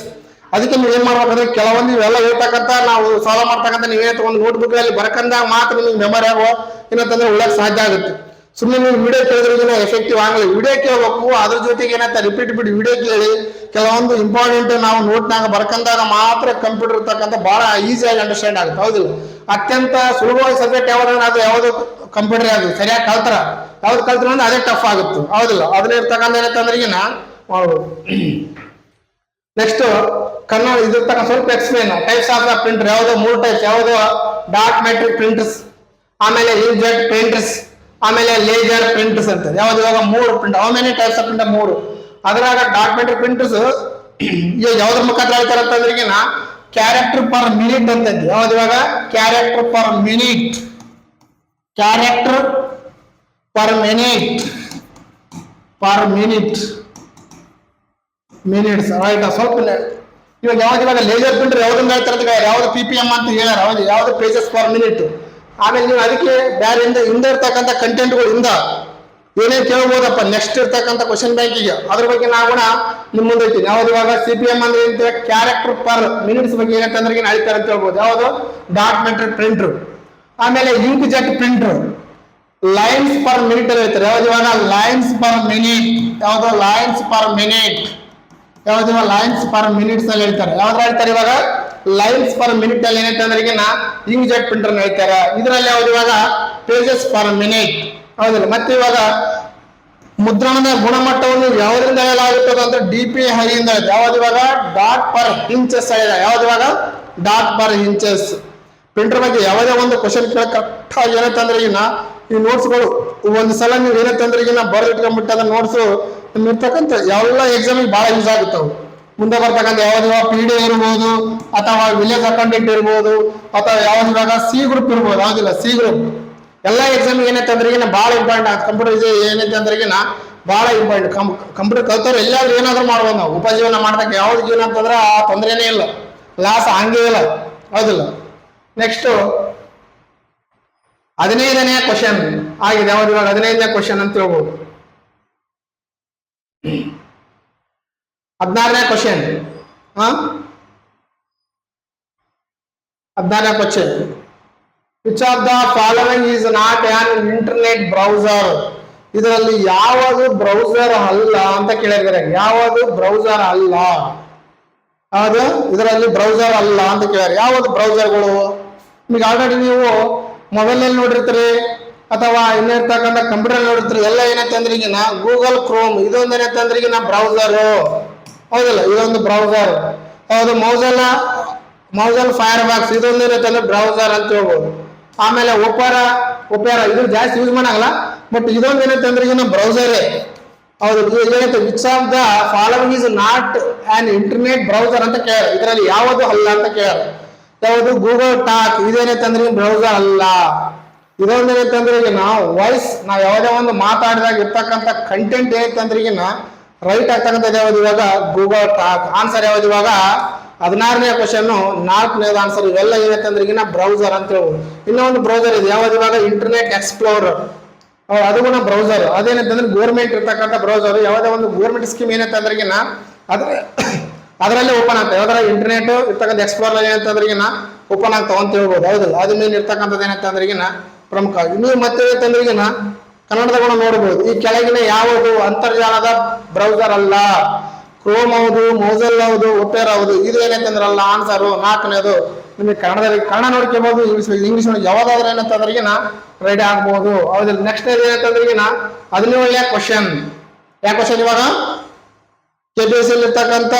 ಅದಕ್ಕೆ ನೀವು ಏನ್ ಮಾಡ್ಬೇಕಂದ್ರೆ ಕೆಲವೊಂದು ಇವೆಲ್ಲ ಹೇಳ್ತಕ್ಕಂಥ ನಾವು ಸಾಲ್ವ್ ಮಾಡ್ತಕ್ಕಂಥ ನೀವೇ ತಗೊಂಡು ನೋಟ್ಬುಕ್ ಅಲ್ಲಿ ಬರ್ಕಂದಾಗ ಮಾತ್ರ ನಿಮ್ಗೆ ಮೆಮೊರಿ ಆಗೋ ಏನಂತಂದ್ರೆ ಉಳ್ಳಕ್ ಸಾಧ್ಯ ಆಗುತ್ತೆ. ಸುಮ್ಮನೆ ನೀವು ವಿಡಿಯೋ ಕೇಳಿದ್ರೆ ಎಫೆಕ್ಟಿವ್ ಆಗಲ್ಲ. ವಿಡಿಯೋ ಕೇಳಬೇಕು, ಅದ್ರ ಜೊತೆಗೆ ಏನಂತ ರಿಪೀಟ್ ವಿಡಿಯೋ ಕೇಳಿ ಕೆಲವೊಂದು ಇಂಪಾರ್ಟೆಂಟ್ ನಾವು ನೋಟ್ನಾಗ ಬರ್ಕಂದಾಗ ಮಾತ್ರ ಕಂಪ್ಯೂಟರ್ ಇರ್ತಕ್ಕಂಥ ಬಹಳ ಈಸಿಯಾಗಿ ಅಂಡರ್ಸ್ಟ್ಯಾಂಡ್ ಆಗುತ್ತೆ, ಹೌದಿಲ್ಲ. ಅತ್ಯಂತ ಸುಲಭವಾಗಿ ಸಬ್ಜೆಕ್ಟ್ ಯಾವ್ದಾದ್ರೆ ಅದು ಯಾವ್ದು ಕಂಪ್ಯೂಟರ್ ಯಾವ್ದು ಸರಿಯಾಗಿ ಕಲ್ತಾರ, ಯಾವ್ದು ಕಲ್ತರ ಅಂದ್ರೆ ಅದೇ ಟಫ್ ಆಗುತ್ತೆ, ಹೌದಿಲ್ಲ. ಅದನ್ನ ಇರ್ತಕ್ಕಂಥ ಏನಂತಂದ್ರೆ ಮಾಡ್ಬೋದು. ನೆಕ್ಸ್ಟ್ ಕನ್ನಡ ಇದಿರ್ತಕ್ಕ ಸ್ವಲ್ಪ ಎಕ್ಸ್ಪ್ಲೇನ್. ಟೈಪ್ಸ್ ಆಫ್ ಪ್ರಿಂಟರ್ ಯಾವ್ದು? 3 ಟೈಪ್ಸ್. ಯಾವ್ದು? ಡಾಟ್ ಮೆಟ್ರಿಕ್ ಪ್ರಿಂಟರ್ಸ್, ಆಮೇಲೆ ಇಂಕ್ಜೆಟ್ ಪ್ರಿಂಟರ್ಸ್, ಆಮೇಲೆ ಲೇಸರ್ ಪ್ರಿಂಟರ್ಸ್ ಅಂತ. ಯಾವ್ದು? ಇವಾಗ 3 print. How many types of printer? 3. ಅದ್ರಾಗ ಡಾಟ್ ಮೆಟ್ರಿಕ್ ಪ್ರಿಂಟರ್ಸ್ ಯಾವ್ದ್ರ ಮುಖಾಂತರ ಹೇಳ್ತಾರ ಅಂತಂದ್ರೆ ಕ್ಯಾರೆಕ್ಟರ್ ಪರ್ ಮಿನಿಟ್ ಅಂತ. ಯಾವ್ದು? ಇವಾಗ character per minute. Character per minute minutes ಆಯ್ತಾ? ಸ್ವಲ್ಪ ಇವಾಗ ಯಾವಾಗ ಲೇಸರ್ ಪ್ರಿಂಟರ್ ಯಾವ್ದನ್ನ ಹೇಳ್ತಾರೆ? ಯಾವ್ದು? PPM ಅಂತ ಹೇಳ್ಯಾರ, ಹೌದು. ಯಾವ್ದು? Pages per minute. ಆಮೇಲೆ ನೀವು ಅದಕ್ಕೆ ಬೇರೆ ಹಿಂದೆ ಇರ್ತಕ್ಕಂಥ ಕಂಟೆಂಟ್ಗಳಿಂದ ಏನೇನು ಕೇಳ್ಬೋದಪ್ಪ ನೆಕ್ಸ್ಟ್ ಇರ್ತಕ್ಕಂಥ ಕ್ವಶನ್ ಬ್ಯಾಂಕಿಗೆ, ಅದ್ರ ಬಗ್ಗೆ ನಾವು ಕೂಡ ನಿಮ್ ಮುಂದೆ ಐತೀನಿ. ಯಾವ್ದು? ಇವಾಗ CPM ಅಂದ್ರೆ ಕ್ಯಾರೆಕ್ಟರ್ ಪರ್ ಮಿನಿಟ್ಸ್ ಬಗ್ಗೆ ಏನಂತಂದ್ರೆ ಹೇಳ್ತಾರೆ ಅಂತ ಹೇಳ್ಬೋದು. ಯಾವ್ದು? Dot matrix printer. ಆಮೇಲೆ ink jet printer lines per minute ಅಲ್ಲಿ ಹೇಳ್ತಾರೆ. ಯಾವ್ದು? ಇವಾಗ ಲೈನ್ಸ್ ಪರ್ ಮಿನಿಟ್. ಯಾವ್ದು? Lines per minute. ಯಾವ್ದು? ಲೈನ್ಸ್ ಪರ್ ಮಿನಿಟ್ಸ್ ಅಲ್ಲಿ ಹೇಳ್ತಾರೆ. ಯಾವ್ದು ಹೇಳ್ತಾರೆ? ಇವಾಗ ಲೈನ್ಸ್ ಪರ್ ಮಿನಿಟ್ ಅಲ್ಲಿ ಏನೈತೆ ಅಂದ್ರೆ ಇಂಕ್ ಜೆಟ್ ಪ್ರಿಂಟರ್ ಹೇಳ್ತಾರೆ. ಇದರಲ್ಲಿ ಯಾವ್ದು? ಇವಾಗ ಪೇಜಸ್ ಪರ್ ಮಿನಿಟ್, ಹೌದಿಲ್ಲ. ಮತ್ತೆ ಇವಾಗ ಮುದ್ರಣದ ಗುಣಮಟ್ಟವನ್ನು ಯಾವ್ದ್ರಿಂದ ಹೇಳಲಾಗುತ್ತದೆ ಅಂದ್ರೆ DP ಹೈ ಇಂದ. ಯಾವ್ದು? ಇವಾಗ ಡಾಟ್ ಪರ್ ಇಂಚಸ್ ಹೇಳಿದ. ಯಾವ್ದು? ಇವಾಗ ಡಾಟ್ ಪರ್ ಇಂಚಸ್. ಪ್ರಿಂಟರ್ ಬಗ್ಗೆ ಯಾವುದೇ ಒಂದು ಕ್ವಶನ್ ಕರೆಕ್ಟ್ ಆಗಿ ಏನಂತಂದ್ರೆ ಈ ನೋಟ್ಸ್ಗಳು ಒಂದು ಸಲ ನೀವು ಏನಂತಂದ್ರೆ ಬರೆದಿಟ್ಕೊಂಡ್ಬಿಟ್ಟು ಅದನ್ನ ನೋಟ್ಸು ನಿಮ್ ಇರ್ತಕ್ಕಂಥ ಎಲ್ಲ ಎಕ್ಸಾಮಿಗೆ ಬಹಳ ಯೂಸ್ ಆಗುತ್ತವು. ಮುಂದೆ ಬರ್ತಕ್ಕಂಥ ಯಾವ್ದು? PD ಇರ್ಬೋದು, ಅಥವಾ ವಿಲೇಜ್ ಅಕೌಂಟೆಂಟ್ ಇರ್ಬೋದು, ಅಥವಾ ಯಾವ್ದು? ಇವಾಗ C ಗ್ರೂಪ್ ಇರ್ಬೋದು, ಹೌದಿಲ್ಲ. C ಗ್ರೂಪ್ ಎಲ್ಲ ಎಕ್ಸಾಮ್ ಏನೈತೆ ಅಂದ್ರೆ ಬಹಳ ಇಂಪಾರ್ಟೆಂಟ್ ಆಗುತ್ತೆ. ಕಂಪ್ಯೂಟರ್ ಏನೈತೆ ಅಂದ್ರೆ ಬಹಳ ಇಂಪಾರ್ಟೆಂಟ್. ಕಂಪ್ಯೂಟರ್ ಕಲ್ತವ್ರು ಎಲ್ಲಾದ್ರೂ ಏನಾದ್ರೂ ಮಾಡ್ಬೋದು ನಾವು. ಉಪಜೀವನ ಮಾಡ್ದಕ್ಕೆ ಯಾವ್ದು ಜೀವನ ಅಂತಂದ್ರೆ ಆ ತೊಂದರೆನೇ ಇಲ್ಲ, ಲಾಸ್ ಹಂಗೆ ಇಲ್ಲ, ಹೌದಿಲ್ಲ. ನೆಕ್ಸ್ಟ್ 15ನೇ ಕ್ವಶನ್ ಆಗಿದೆ. ಯಾವ್ದು ಇವಾಗ 15ನೇ ಕ್ವಶನ್ ಅಂತ ಹೇಳ್ಬೋದು. 16ನೇ ಕ್ವಶನ್ 16ನೇ question, which of the following is not an internet browser? ಇದರಲ್ಲಿ ಯಾವುದು ಬ್ರೌಸರ್ ಅಲ್ಲ ಅಂತ ಕೇಳಿದ್ದಾರೆ. ಯಾವುದು ಬ್ರೌಸರ್ ಅಲ್ಲ? ಯಾವುದು ಇದರಲ್ಲಿ ಬ್ರೌಸರ್ ಅಲ್ಲ ಅಂತ ಕೇಳಿದ್ರೆ ಯಾವುದು ಬ್ರೌಸರ್ಗಳು? ನಿಮಗೆ ಆಲ್ರೆಡಿ ನೀವು ಮೊಬೈಲ್ನಲ್ಲಿ ನೋಡಿರ್ತೀರಿ ಅಥವಾ ಇನ್ನಿರ್ತಕ್ಕಂಥ ಕಂಪ್ಯೂಟರ್ ನೋಡಿರ್ತೀರಿ. ಎಲ್ಲ ಏನೈತೆ ಅಂದ್ರೆ ಈಗಿನ ಗೂಗಲ್ ಕ್ರೋಮ್ ಇದೊಂದು ಏನೈತೆ ಅಂದ್ರೆ ಈಗಿನ ಬ್ರೌಸರು, ಹೌದಲ್ಲ, ಇದೊಂದು ಬ್ರೌಸರ್. ಹೌದು, ಮೌಸಲ್ ಫೈರ್ ಬಾಕ್ಸ್ ಇದೊಂದು ಏನೈತೆ ಅಂದ್ರೆ ಬ್ರೌಸರ್ ಅಂತ ಹೇಳ್ಬೋದು. ಆಮೇಲೆ ಒಪೆರಾ ಇದು ಜಾಸ್ತಿ ಯೂಸ್ ಮಾಡಲ್ಲ, ಬಟ್ ಇದೊಂದು ಏನೈತೆ ಅಂದ್ರೆ ಈಗಿನ ಬ್ರೌಸರೇ. ಹೌದು, ಏನೈತೆ which of the following is not an internet browser ಅಂತ ಕೇಳ. ಇದರಲ್ಲಿ ಯಾವುದು ಅಲ್ಲ ಅಂತ ಕೇಳ. ಯಾವುದು? ಗೂಗಲ್ ಟಾಕ್ ಇದೇನೈತೆ ಅಂದ್ರೆ ಬ್ರೌಸರ್ ಅಲ್ಲ. ಇದೊಂದು ಏನೈತೆ ಅಂದ್ರೆ ಈಗ ನಾವು ವಾಯ್ಸ್ ನಾವು ಯಾವುದೇ ಒಂದು ಮಾತಾಡಿದಾಗ ಇರ್ತಕ್ಕಂಥ ಕಂಟೆಂಟ್ ಏನೈತೆ ಅಂದ್ರೆ ಈಗ ರೈಟ್ ಆಗ್ತಕ್ಕಂಥದ್ದು ಯಾವ್ದು ಇವಾಗ? Google talk. ಆನ್ಸರ್ ಯಾವ್ದು ಇವಾಗ? 16ನೇ ಕ್ವಶನ್ 4ನೇದು ಆನ್ಸರ್. ಇವೆಲ್ಲ ಏನೈತೆ ಅಂದ್ರೆ ಈಗಿನ ಬ್ರೌಸರ್ ಅಂತ ಹೇಳ್ಬೋದು. ಇನ್ನೊಂದು ಬ್ರೌಸರ್ ಇದೆ, ಯಾವ್ದು ಇವಾಗ? Internet explorer. ಅದು ಕೂಡ ಬ್ರೌಸರ್. ಅದೇನೈತೆ ಅಂದ್ರೆ ಗೋರ್ಮೆಂಟ್ ಇರ್ತಕ್ಕಂಥ ಬ್ರೌಸರ್. ಯಾವುದೇ ಒಂದು ಗೋರ್ಮೆಂಟ್ ಸ್ಕೀಮ್ ಏನೈತೆ ಅಂದ್ರೆಗಿನ ಅದರಲ್ಲೇ ಓಪನ್ ಆಗ್ತದೆ. ಯಾವ್ದಾರ ಇಂಟರ್ನೆಟ್ ಇರ್ತಕ್ಕಂಥ ಎಕ್ಸ್ಪ್ಲೋರರ್ ಏನಂತ ಅಂದ್ರೆಗಿನ ಓಪನ್ ಆಗ್ತಾವ ಅಂತ ಹೇಳ್ಬೋದು, ಹೌದಲ್ಲ. ಅದ್ರ ಮೇಲೆ ಇರ್ತಕ್ಕಂಥದ್ದು ಏನಂತ ಅಂದ್ರೆಗಿನ ಪ್ರಮುಖ. ಇನ್ನು ಮತ್ತೆ ಅಂದ್ರೆಗಿನ ಕನ್ನಡದಾಗ ನೋಡ್ಬೋದು. ಈ ಕೆಳಗಿನ ಯಾವುದು ಅಂತರ್ಜಾಲದ ಬ್ರೌಸರ್ ಅಲ್ಲ? ಕ್ರೋಮ್ ಹೌದು, ಮೌಸಲ್ ಹೌದು, ಒಪೆರಾ ಹೌದು. ಇದು ಏನೈತೆ ಅಂದ್ರಲ್ಲ ಆನ್ಸರು 4ನೇದು. ನಿಮಗೆ ಕನ್ನಡ ನೋಡ್ಕೋಬಹುದು, ಇಂಗ್ಲಿಷ್ ನೋಡಿ ಯಾವ್ದಾದ್ರು ಏನಂತ ಅಂದ್ರೆಗಿನ ರೆಡಿ ಆಗ್ಬೋದು, ಹೌದಿಲ್ಲ. ನೆಕ್ಸ್ಟ್ ಏನಂತಂದ್ರೆಗಿನ 17ನೇ ಕ್ವಶನ್. ಯಾವ ಕ್ವಶನ್ ಇವಾಗ? KPSC ಇರ್ತಕ್ಕಂಥ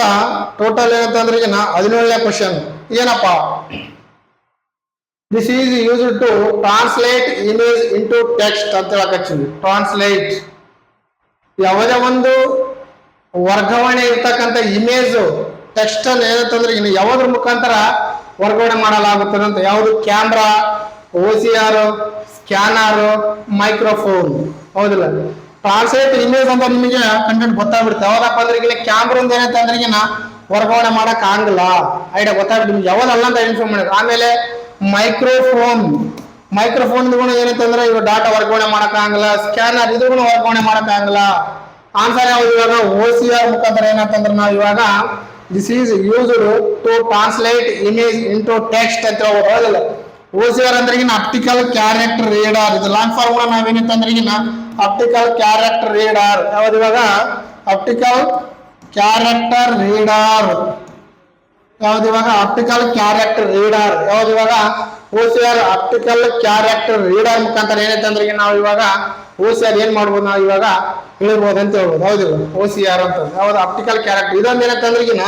ಟೋಟಲ್ ಏನಂತಂದ್ರೆಗಿನ 17ನೇ ಕ್ವಶನ್ ಏನಪ್ಪಾ? This is used to translate image into text ಅಂತ ಹೇಳಕಚ್ಚಿದ್ವಿ. ಟ್ರಾನ್ಸ್ಲೇಟ್ ಯಾವುದೇ ಒಂದು ವರ್ಗಾವಣೆ ಇರ್ತಕ್ಕಂಥ ಇಮೇಜ್ ಟೆಕ್ಸ್ಟ್ ಅನ್ನು ಏನಂತಂದ್ರೆ ಇನ್ನು ಯಾವುದ್ರ ಮುಖಾಂತರ ವರ್ಗಾವಣೆ ಮಾಡಲಾಗುತ್ತದೆ ಅಂತ. ಯಾವುದು? ಕ್ಯಾಮ್ರಾ, OCR, ಸ್ಕ್ಯಾನರ್, ಮೈಕ್ರೋಫೋನ್, ಹೌದಿಲ್ಲ. ಟ್ರಾನ್ಸ್ಲೇಟ್ ಇಮೇಜ್ ಅಂತ ನಿಮಗೆ ಕಂಟೆಂಟ್ ಗೊತ್ತಾಗ್ಬಿಡುತ್ತೆ. ಯಾವ್ದಪ್ಪ ಅಂದ್ರೆ ಈಗ ಕ್ಯಾಮ್ರಾ ಒಂದು ಏನಂತ ಅಂದ್ರೆ ಈಗ ವರ್ಗಾವಣೆ ಮಾಡಕ್ ಆಗಲ್ಲ, ಐಡಿಯಾ ಗೊತ್ತಾಗ್ಬಿಟ್ಟು ನಿಮ್ಗೆ ಯಾವ್ದಲ್ಲ ಅಂತ ಇನ್ಫಾರ್ಮ್ ಮಾಡಿದ್ರು. ಆಮೇಲೆ ಮೈಕ್ರೋಫೋನ್ ಕೂಡ ಏನಂತಂದ್ರೆ ಇವಾಗ ಡಾಟಾ ವರ್ಗಾವಣೆ ಮಾಡಕ್ ಆಗಲ್ಲ. ಸ್ಕ್ಯಾನರ್ ಇದು ಕೂಡ ವರ್ಗಾವಣೆ ಮಾಡಕ್ ಆಗಲ್ಲ. ಆನ್ಸರ್ ಯಾವ್ದು ಇವಾಗ? OCR ಮುಖಾಂತರ ಏನಂತಂದ್ರೆ ನಾವು ಇವಾಗ this is used to translate image into text ಅಂತ ಹೇಳ್ಬೋದು. OCR ಅಂದ್ರೆ ಈಗ ಆಪ್ಟಿಕಲ್ ಕ್ಯಾರೆಕ್ಟರ್ ರೀಡರ್. ಇದು ಲಾಂಗ್ ಫಾರ್ಮ್ ಕೂಡ ನಾವೇನಂತಂದ್ರೆ ಈಗ ಆಪ್ಟಿಕಲ್ ಕ್ಯಾರೆಕ್ಟರ್ ರೀಡರ್. ಯಾವ್ದು ಇವಾಗ? Optical character reader. ಯಾವ್ದು ಇವಾಗ? Optical character reader. ಯಾವ್ದು ಇವಾಗ? OCR ಆಪ್ಟಿಕಲ್ ಕ್ಯಾರೆಕ್ಟರ್ ರೀಡರ್ ಮುಖಾಂತರ ಏನಂತಂದ್ರೆ ಈಗ ನಾವು ಇವಾಗ OCR ಏನ್ ಮಾಡ್ಬೋದು? ನಾವು ಇವಾಗ ಹೇಳ್ಬೋದು ಅಂತ ಹೇಳ್ಬೋದು, ಹೌದಿಲ್ಲ. OCR ಅಂತ ಯಾವ್ದು? Optical character. ಇದೊಂದು ಏನಂತಂದ್ರೆ ಈಗ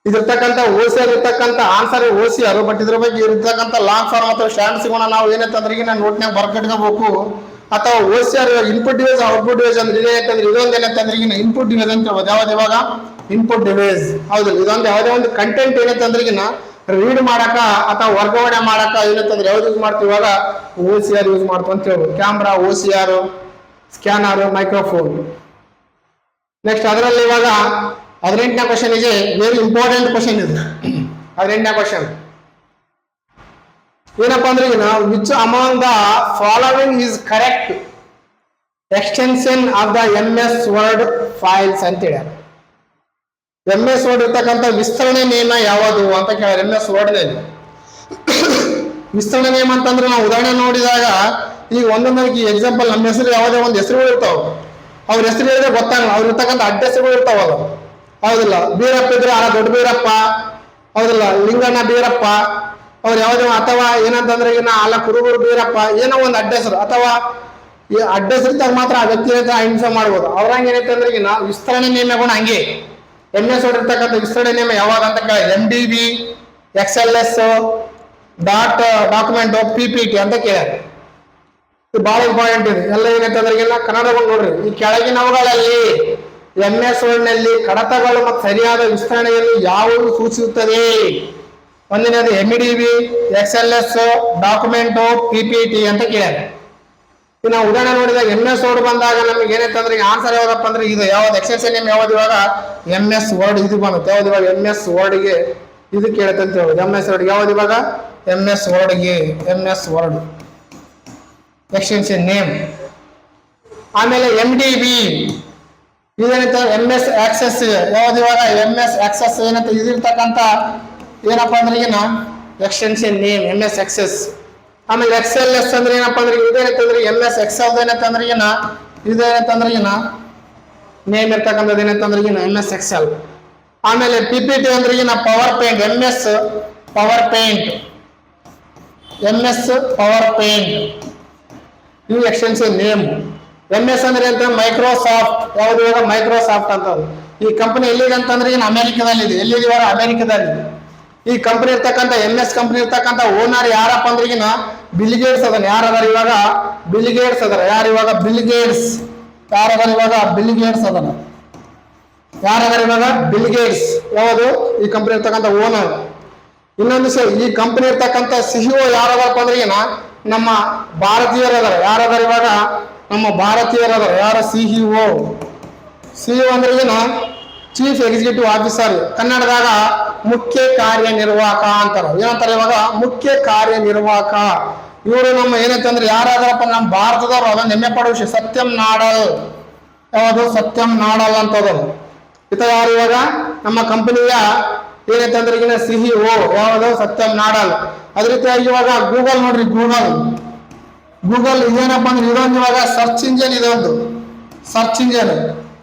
ಇದಿರ್ತಕ್ಕಂಥ OCR ಇರ್ತಕ್ಕಂಥ ಆನ್ಸರ್ OCR. ಬಟ್ ಇದ್ರ ಬಗ್ಗೆ ಇರ್ತಕ್ಕಂಥ ಲಾಂಗ್ ಫಾರ್ಮ್ ಅಥವಾ ಶಾರ್ಟ್ ಸಿಗೋಣ ನಾವು ಏನಂತಂದ್ರೆ ಈಗ ನೋಟ್ನಾಗ ಬರ್ಕಟ್ಕೋಬೇಕು. ಅಥವಾ OCR input device, output device ಅಂದ್ರೆ ಇದೇನಂತಂದ್ರೆ ಇದೊಂದು ಏನಂತಂದ್ರೆ ಈಗ ಇನ್ಪುಟ್ ಡಿವೈಸ್ ಅಂತ ಹೇಳ್ಬೋದು. ಯಾವ್ದು ಇವಾಗ? ಇನ್ಪುಟ್ ಡಿವೈಸ್, ಹೌದಿಲ್ಲ. ಇದೊಂದು ಯಾವುದೇ ಒಂದು ಕಂಟೆಂಟ್ ಏನಂತಂದ್ರೆ ಈಗ ರೀಡ್ ಮಾಡಕ ಅಥವಾ ವರ್ಗಾವಣೆ ಮಾಡಕ ಏನಂತಂದ್ರೆ ಯಾವ್ದು ಯೂಸ್ ಮಾಡ್ತೀವಿ? ಇವಾಗ OCR ಯೂಸ್ ಮಾಡ್ತೀವಿ ಅಂತ ಹೇಳ್ಬೋದು. Camera, OCR, scanner, microphone. Next ಅದರಲ್ಲಿ ಇವಾಗ 18ನೇ ಕ್ವಶನ್ ಇದೆ, ವೆರಿ ಇಂಪಾರ್ಟೆಂಟ್ ಕ್ವಶನ್ ಇದು. 18ನೇ ಕ್ವಶನ್ ಏನಪ್ಪಾ ಅಂದ್ರೆ ಈಗ which among the following is correct extension of the MS word files ಅಂತ ಹೇಳ್ಯಾರ. MS ವರ್ಡ್ ಇರ್ತಕ್ಕಂಥ ವಿಸ್ತರಣೆ ನೇಮ ಯಾವುದು ಅಂತ ಕೇಳಿದ್ರೆ MS ವರ್ಡ್ ನಲ್ಲಿ ವಿಸ್ತರಣೆ ನೇಮ ಅಂತಂದ್ರೆ ನಾವು ಉದಾಹರಣೆ ನೋಡಿದಾಗ ಈಗ ಒಂದೊಂದಕ್ಕೆ ಎಕ್ಸಾಂಪಲ್ ನಮ್ಮ ಹೆಸರು ಯಾವುದೇ ಒಂದು ಹೆಸರುಗಳು ಇರ್ತಾವ. ಅವ್ರ ಹೆಸರು ಹೇಳಿದ್ರೆ ಗೊತ್ತಾಗಲ್ಲ, ಅವ್ರ ಇರ್ತಕ್ಕಂಥ ಅಡ್ಡ ಹೆಸರುಗಳು ಇರ್ತಾವಲ್ಲ, ಹೌದಿಲ್ಲ. ಬೀರಪ್ಪ ಇದ್ರೆ ದೊಡ್ಡ ಬೀರಪ್ಪ, ಹೌದಿಲ್ಲ. ಲಿಂಗಣ್ಣ ಬೀರಪ್ಪ ಅವ್ರು ಯಾವುದೇ, ಅಥವಾ ಏನಂತಂದ್ರೆ ಈಗ ಅಲ್ಲ ಕುರುಬರು ಬೀರಪ್ಪ, ಏನೋ ಒಂದು ಅಡ್ಡ ಹೆಸರು ಅಥವಾ ಈ ಅಡ್ಡ ಹೆಸರಿದ್ದಾಗ ಮಾತ್ರ ಆ ವ್ಯಕ್ತಿ ಅಹಿಂಸೆ ಮಾಡ್ಬೋದು. ಅವ್ರಂಗ ಏನೈತೆ ಅಂದ್ರೆ ಈಗ ವಿಸ್ತರಣೆ ನೇಮಗಳು ಹಂಗೆ MS ವರ್ಡ್ ಇರ್ತಕ್ಕಂಥ ವಿಸ್ತರಣೆ ನೇಮ ಯಾವಾಗ ಅಂತ ಕೇಳಿದ್ರೆ MDB, XLS, ಡಾಕ್ಯುಮೆಂಟ್, PPT ಅಂತ ಕೇಳ್ಯಾರ. ಇದು ಬಹಳ ಇಂಪಾರ್ಟೆಂಟ್ ಇದೆ. ಎಲ್ಲ ಏನೈತೆ ಅಂದ್ರೆ ಈಗ ಕನ್ನಡಗಳು ನೋಡ್ರಿ, ಈ ಕೆಳಗಿನವುಗಳಲ್ಲಿ MS ವರ್ಡ್ ನಲ್ಲಿ ಕಡತಗಳು ಮತ್ತು ಸರಿಯಾದ ವಿಸ್ತರಣೆಯನ್ನು ಯಾವುದು ಸೂಚಿಸುತ್ತದೆ? ಒಂದನೇದು MDB, XLS, ಡಾಕ್ಯುಮೆಂಟ್, PPT ಅಂತ ಕೇಳ್ಯಾರ. ಇನ್ನು ನಾವು ಉದಾಹರಣೆ ನೋಡಿದಾಗ MS ವರ್ಡ್ ಬಂದಾಗ ನಮ್ಗೆ ಏನೈತಂದ್ರೆ ಆನ್ಸರ್ ಯಾವ್ದಪ್ಪ ಅಂದ್ರೆ ಇದು ಯಾವ್ದು ಎಕ್ಸ್ಟೆನ್ಷನ್ ನೇಮ್ ಯಾವ್ದು ಇವಾಗ MS ವರ್ಡ್ ಇದು ಬಂಗುತ್ತೆ. ಯಾವ್ದು ಇವಾಗ MS ವರ್ಡ್ಗೆ ಇದು ಕೇಳುತ್ತೆ ಅಂತ ಹೇಳೋದು. MS ವರ್ಡ್ ಯಾವ್ದು ಇವಾಗ MS ವರ್ಡ್ಗೆ MS word extension name. ಆಮೇಲೆ MDB ಇದೇನಂತ MS ಆಕ್ಸೆಸ್ ಯಾವ್ದು ಇವಾಗ MS ಆಕ್ಸೆಸ್ ಏನಂತ ಇದಿರ್ತಕ್ಕಂಥ ಏನಪ್ಪಾ ಅಂದ್ರೆ ಏನ ಎಕ್ಸ್ಟೆನ್ಷನ್ ನೇಮ್ MS ಆಕ್ಸೆಸ್. ಆಮೇಲೆ XLS ಅಂದ್ರೆ ಏನಪ್ಪಾ ಅಂದ್ರೆ ಇದೇನಂತಂದ್ರೆ MS Excel ಏನಂತಂದ್ರೆ ಏನ ಇದೇನಂತಂದ್ರೆ ಏನ ನೇಮ್ ಇರ್ತಕ್ಕಂಥದ್ದು ಏನಂತಂದ್ರೆ ಏನ MS Excel. ಆಮೇಲೆ PPT ಅಂದ್ರೆ ಏನ power paint MS power paint MS power paint ಇವು ಎಕ್ಸ್ಟೆನ್ಷನ್ ನೇಮ್. MS ಅಂದ್ರೆ ಅಂತ ಮೈಕ್ರೋಸಾಫ್ಟ್ ಯಾವ್ದು ಇವಾಗ ಮೈಕ್ರೋಸಾಫ್ಟ್ ಅಂತ. ಈ ಕಂಪನಿ ಎಲ್ಲಿದೆ ಅಂತಂದ್ರೆ ಏನು ಅಮೆರಿಕದಲ್ಲಿದೆ. ಎಲ್ಲಿದೆ ಇವಾಗ ಅಮೆರಿಕದಲ್ಲಿ. ಈ ಕಂಪನಿ ಇರ್ತಕ್ಕಂಥ MS ಕಂಪನಿ ಇರ್ತಕ್ಕಂಥ ಓನರ್ ಯಾರಪ್ಪ ಅಂದ್ರೆ ಈಗಿನ ಬಿಲ್ ಗೇಟ್ಸ್ ಅದನ್ನ. ಯಾರದಾರ ಇವಾಗ ಬಿಲ್ ಗೇಟ್ಸ್ ಅದರ. ಯಾರು ಇವಾಗ ಬಿಲ್ ಗೇಟ್ಸ್. ಯಾರದಾರ ಇವಾಗ ಬಿಲ್ ಗೇಟ್ಸ್ ಅದನ್ನ. ಯಾರದಾರ ಇವಾಗ ಬಿಲ್ ಗೇಟ್ಸ್ ಯಾವುದು ಈ ಕಂಪನಿ ಇರ್ತಕ್ಕಂಥ ಓನರ್. ಇನ್ನೊಂದು ಈ ಕಂಪನಿ ಇರ್ತಕ್ಕಂಥ CEO ಯಾರದಪ್ಪ ಅಂದ್ರೆ ಈಗಿನ ನಮ್ಮ ಭಾರತೀಯರದಾರ. ಯಾರದಾರ ಇವಾಗ ನಮ್ಮ ಭಾರತೀಯರದಾರ. ಯಾರ CEO ಅಂದ್ರೆ ಏನು ಚೀಫ್ ಎಕ್ಸಿಕ್ಯೂಟಿವ್ ಆಫೀಸರ್. ಕನ್ನಡದಾಗ ಮುಖ್ಯ ಕಾರ್ಯನಿರ್ವಾಹಕ ಅಂತಾರ. ಏನಂತಾರೆ ಇವಾಗ ಮುಖ್ಯ ಕಾರ್ಯನಿರ್ವಾಹಕ. ಇವರು ನಮ್ಮ ಏನಂತಂದ್ರೆ ಯಾರಾದ್ರಪ್ಪ ನಮ್ಮ ಭಾರತದವರು ಅದನ್ನ ಹೆಮ್ಮೆ ಪಡೋ ವಿಷಯ. ಸತ್ಯಂ ನಾಡಲ್ ಯಾವುದು ಸತ್ಯಂ ನಾಡಲ್ ಅಂತದ. ಇತ ಯಾರು ಇವಾಗ ನಮ್ಮ ಕಂಪನಿಯ ಏನಂತಂದ್ರೆ ಈಗಿನ CEO ಯಾವುದು ಸತ್ಯಂ ನಾಡಲ್. ಅದೇ ರೀತಿಯಾಗಿ ಇವಾಗ ಗೂಗಲ್ ನೋಡ್ರಿ. ಗೂಗಲ್ ಇದೇನಪ್ಪ ಅಂದ್ರೆ ಇದೊಂದು ಇವಾಗ ಸರ್ಚ್ ಇಂಜಿನ್. ಇದೊಂದು ಸರ್ಚ್ ಇಂಜಿನ್.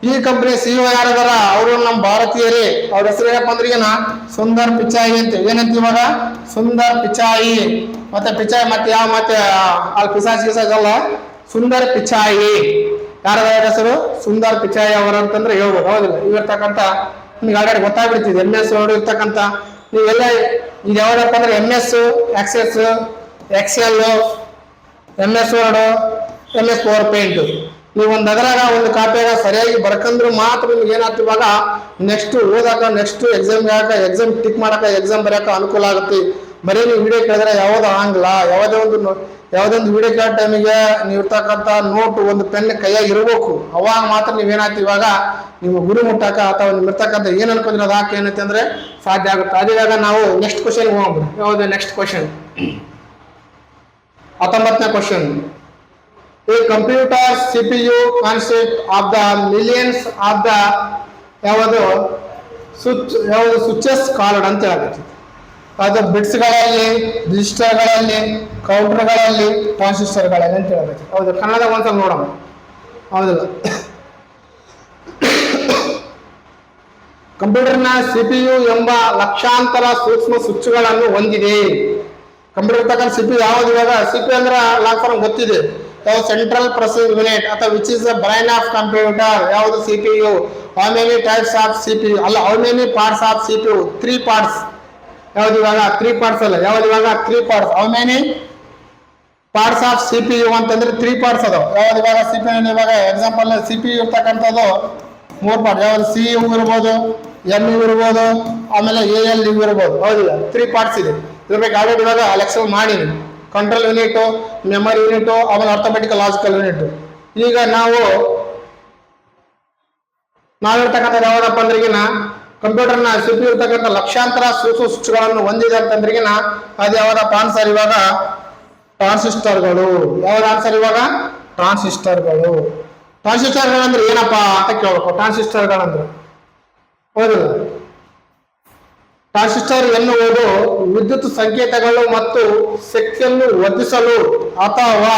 ಈ ಕಂಪನಿ CEO ಯಾರದಾರ ಅವರು ನಮ್ಮ ಭಾರತೀಯರೇ. ಅವ್ರ ಹೆಸರು ಏನಪ್ಪ ಅಂದ್ರೆ ಈಗಿನ ಸುಂದರ್ ಪಿಚಾಯಿ ಅಂತ. ಏನಂತ ಇವಾಗ ಸುಂದರ್ ಪಿಚಾಯಿ. ಮತ್ತೆ ಪಿಚಾಯಿ ಮತ್ತೆ ಯಾವ ಮತ್ತೆ ಅಲ್ಲಿ ಪಿಸಾಚಿಸಲ್ಲ ಸುಂದರ್ ಪಿಚಾಯಿ. ಯಾರದ ಹೆಸರು ಸುಂದರ್ ಪಿಚಾಯಿ ಅವರು ಅಂತಂದ್ರೆ ಹೇಳ್ಬೋದು. ಹೌದಿಲ್ಲ ಇವಿರ್ತಕ್ಕಂಥ ನಿಮ್ಗೆ ಆಲ್ರೆಡಿ ಗೊತ್ತಾಗ್ಬಿಡ್ತಿದೆ. MS ವರ್ಡ್ ಇರ್ತಕ್ಕಂಥ ನೀವೆಲ್ಲ ಇದು ಯಾವ್ದಪ್ಪ ಅಂದ್ರೆ MS access Excel MS word MS power paint. ನೀವು ಒಂದು ಅದರಾಗ ಒಂದು ಕಾಪಿಯಾಗ ಸರಿಯಾಗಿ ಬರ್ಕಂದ್ರೆ ಮಾತ್ರ ನಿಮ್ಗೆ ಏನಾಗ್ತದೆ ಇವಾಗ ನೆಕ್ಸ್ಟ್ ಓದಾಕ ನೆಕ್ಸ್ಟ್ ಎಕ್ಸಾಮ್ ಟಿಕ್ ಮಾಡಕ ಎಕ್ಸಾಮ್ ಬರೆಯಕ ಅನುಕೂಲ ಆಗುತ್ತೆ. ಬರೀ ನೀವು ವಿಡಿಯೋ ಕೇಳಿದ್ರೆ ಯಾವ್ದು ಆಗಲ್ಲ. ಯಾವುದೊಂದು ವಿಡಿಯೋ ಕೇಳೋ ಟೈಮಿಗೆ ನೀವು ಇರ್ತಕ್ಕಂಥ ನೋಟ್ ಒಂದು ಪೆನ್ ಕೈಯಾಗಿ ಇರಬೇಕು. ಅವಾಗ ಮಾತ್ರ ನೀವೇನಾಗ್ತಿ ಇವಾಗ ನೀವು ಗುರಿ ಮುಟ್ಟಾಕ ಅಥವಾ ನೀವು ಇರ್ತಕ್ಕಂಥ ಏನು ಅನ್ಕೊಂಡ್ರೆ ಅದು ಹಾಕಿ ಏನೈತೆ ಅಂದ್ರೆ ಸಾಧ್ಯ ಆಗುತ್ತೆ. ಅದಿವಾಗ ನಾವು ನೆಕ್ಸ್ಟ್ ಕ್ವಶನ್ ಹೋಗ್ಬಿಡಿ. ಯಾವುದು ನೆಕ್ಸ್ಟ್ ಕ್ವಶನ್ 19ನೇ question. A computer CPU consists of the millions of the ಯಾವುದು ಸ್ವಿಚಸ್ ಕಾರ್ಡ್ ಅಂತ ಹೇಳಬೇಕು. ಅದು ಬಿಟ್ಸ್ಗಳಲ್ಲಿ ರಿಜಿಸ್ಟರ್ಗಳಲ್ಲಿ ಕೌಂಟರ್ಗಳಲ್ಲಿ ಟ್ರಾನ್ಸಿಸ್ಟರ್ಗಳಲ್ಲಿ ಅಂತ ಹೇಳಬೇಕು. ಹೌದು ಕನ್ನಡದಾಗ ಒಂದ್ಸಲ ನೋಡೋಣ. ಹೌದಿಲ್ಲ ಕಂಪ್ಯೂಟರ್ನ CPU ಎಂಬ ಲಕ್ಷಾಂತರ ಸೂಕ್ಷ್ಮ ಸ್ವಿಚ್ಗಳನ್ನು ಹೊಂದಿದೆ. ಕಂಪ್ಯೂಟರ್ ಇರ್ತಕ್ಕಂಥ CPU ಯಾವ್ದು ಇವಾಗ CPU ಅಂದ್ರೆ ಲಾಂಗ್ ಗೊತ್ತಿದೆ. ಸೆಂಟ್ರಲ್ ಪ್ರೊಸೆಸಿಂಗ್ ಯೂನಿಟ್ ಅಥವಾ which is the brain of computer. ಯಾವುದು CPU. How many types of CPU ಅಲ್ಲ how many parts of CPU 3 parts. ಯಾವ್ದು ಇವಾಗ 3 ಪಾರ್ಟ್ಸ್ ಅಲ್ಲ ಯಾವ್ದು ಇವಾಗ 3 parts. How many parts of CPU ಅಂತಂದ್ರೆ 3 ಪಾರ್ಟ್ಸ್ ಅದಾವ. ಯಾವ್ದು ಇವಾಗ CPU ಇವಾಗ ಎಕ್ಸಾಂಪಲ್ CPU ಇರ್ತಕ್ಕಂಥದ್ದು 3 ಪಾರ್ಟ್. ಯಾವ್ದು CU ಇರ್ಬೋದು MU ಇರ್ಬೋದು ಆಮೇಲೆ ALU ಇರ್ಬೋದು. ಹೌದಿಲ್ಲ 3 ಪಾರ್ಟ್ಸ್ ಇದೆ. ಇದ್ರ ಬಗ್ಗೆ ಆಲ್ರೆಡಿ ಇವಾಗ ಲೆಕ್ಚರ್ ಮಾಡೀನಿ. ಕಂಟ್ರೋಲ್ ಯೂನಿಟ್ ಮೆಮರಿ ಯೂನಿಟ್ ಆಮೇಲೆ ಆರ್ಥಮೆಟಿಕ್ ಲಾಜಿಕಲ್ ಯೂನಿಟ್. ಈಗ ನಾವಿರ್ತಕ್ಕಂಥದ್ದು ಯಾವ್ದಪ್ಪ ಅಂದ್ರಿಗಿನ ಕಂಪ್ಯೂಟರ್ನ CPU ಇರ್ತಕ್ಕಂಥ ಲಕ್ಷಾಂತರ ಸೂಕ್ಷ್ಮ ಸ್ವಿಚ್ಗಳನ್ನು ಹೊಂದಿದೆ ಅಂತಂದ್ರಿಗಿನ ಅದು ಯಾವ್ದಪ್ಪ ಆನ್ಸರ್ ಇವಾಗ ಟ್ರಾನ್ಸಿಸ್ಟರ್ಗಳು. ಯಾವ್ದು ಆನ್ಸರ್ ಇವಾಗ ಟ್ರಾನ್ಸಿಸ್ಟರ್ಗಳು. ಟ್ರಾನ್ಸಿಸ್ಟರ್ಗಳಂದ್ರೆ ಏನಪ್ಪಾ ಅಂತ ಕೇಳಬೇಕು. ಟ್ರಾನ್ಸಿಸ್ಟರ್ಗಳಂದ್ರೆ ಹೌದಿಲ್ಲ ಟ್ರಾನ್ಸಿಸ್ಟರ್ ಎನ್ನುವುದು ವಿದ್ಯುತ್ ಸಂಕೇತಗಳು ಮತ್ತು ಶಕ್ತಿಯನ್ನು ವರ್ಧಿಸಲು ಅಥವಾ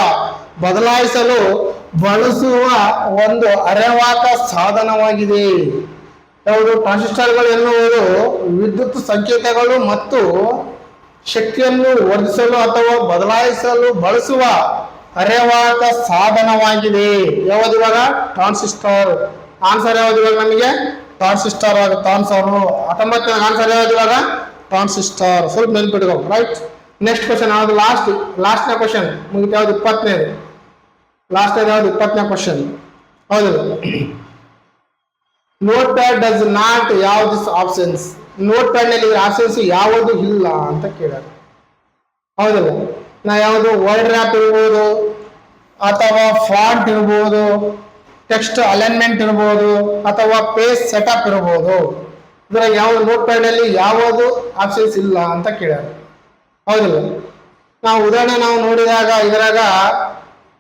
ಬದಲಾಯಿಸಲು ಬಳಸುವ ಒಂದು ಅರೆವಾಹಕ ಸಾಧನವಾಗಿದೆ. ಯಾವುದು ಟ್ರಾನ್ಸಿಸ್ಟರ್ಗಳು ಎನ್ನುವುದು ವಿದ್ಯುತ್ ಸಂಕೇತಗಳು ಮತ್ತು ಶಕ್ತಿಯನ್ನು ವರ್ಧಿಸಲು ಅಥವಾ ಬದಲಾಯಿಸಲು ಬಳಸುವ ಅರೆವಾಹಕ ಸಾಧನವಾಗಿದೆ. ಯಾವುದು ಇವಾಗ ಟ್ರಾನ್ಸಿಸ್ಟರ್. ಆನ್ಸರ್ ಯಾವುದು ಇವಾಗ ನಮಗೆ ಟ್ರಾನ್ಸಿಸ್ಟರ್ ಆಗುತ್ತೆ ಆನ್ಸರ್. 19ನೇ ಆನ್ಸರ್ ಯಾವ್ದು ಇವಾಗ ಟ್ರಾನ್ಸಿಸ್ಟರ್. ಸ್ವಲ್ಪ ನೆನ್ಪಿಟ್ಕೋ. ರೈಟ್. ನೆಕ್ಸ್ಟ್ ಕ್ವಶನ್ ಯಾವ್ದು ಲಾಸ್ಟ್ನೇ ಕ್ವಶನ್ ಮುಗಿತು. ಯಾವ್ದು 20ನೇದು ಲಾಸ್ಟ್ ಯಾವ್ದು 20ನೇ ಕ್ವಶನ್. ಹೌದಿಲ್ಲ ನೋಟ್ ಪ್ಯಾಡ್ ಡಸ್ ನಾಟ್ ಯಾವ ದಿಸ್ ಆಪ್ಷನ್ಸ್. ನೋಟ್ ಪ್ಯಾಡ್ ನಲ್ಲಿ ಆಪ್ಷನ್ಸ್ ಯಾವುದು ಇಲ್ಲ ಅಂತ ಕೇಳಾರೆ. ಹೌದಿಲ್ಲ ನಾ ಯಾವುದು ವರ್ಡ್ ರ್ಯಾಪ್ ಇರ್ಬೋದು ಅಥವಾ ಫಾಂಟ್ ಇರ್ಬೋದು, ಟೆಕ್ಸ್ಟ್ ಅಲೈನ್ಮೆಂಟ್ ಇರ್ಬೋದು, ಅಥವಾ ಪೇಜ್ ಸೆಟಪ್ ಇರ್ಬೋದು. ಇದ್ರಾಗ ಯಾವ ನೋಟ್ ಪ್ಯಾಡ್ ಅಲ್ಲಿ ಯಾವುದು ಆಪ್ಷನ್ಸ್ ಇಲ್ಲ ಅಂತ ಕೇಳ್ಯಾರ, ಹೌದಿಲ್ಲ? ನಾವು ಉದಾಹರಣೆ ನಾವು ನೋಡಿದಾಗ ಇದರಾಗ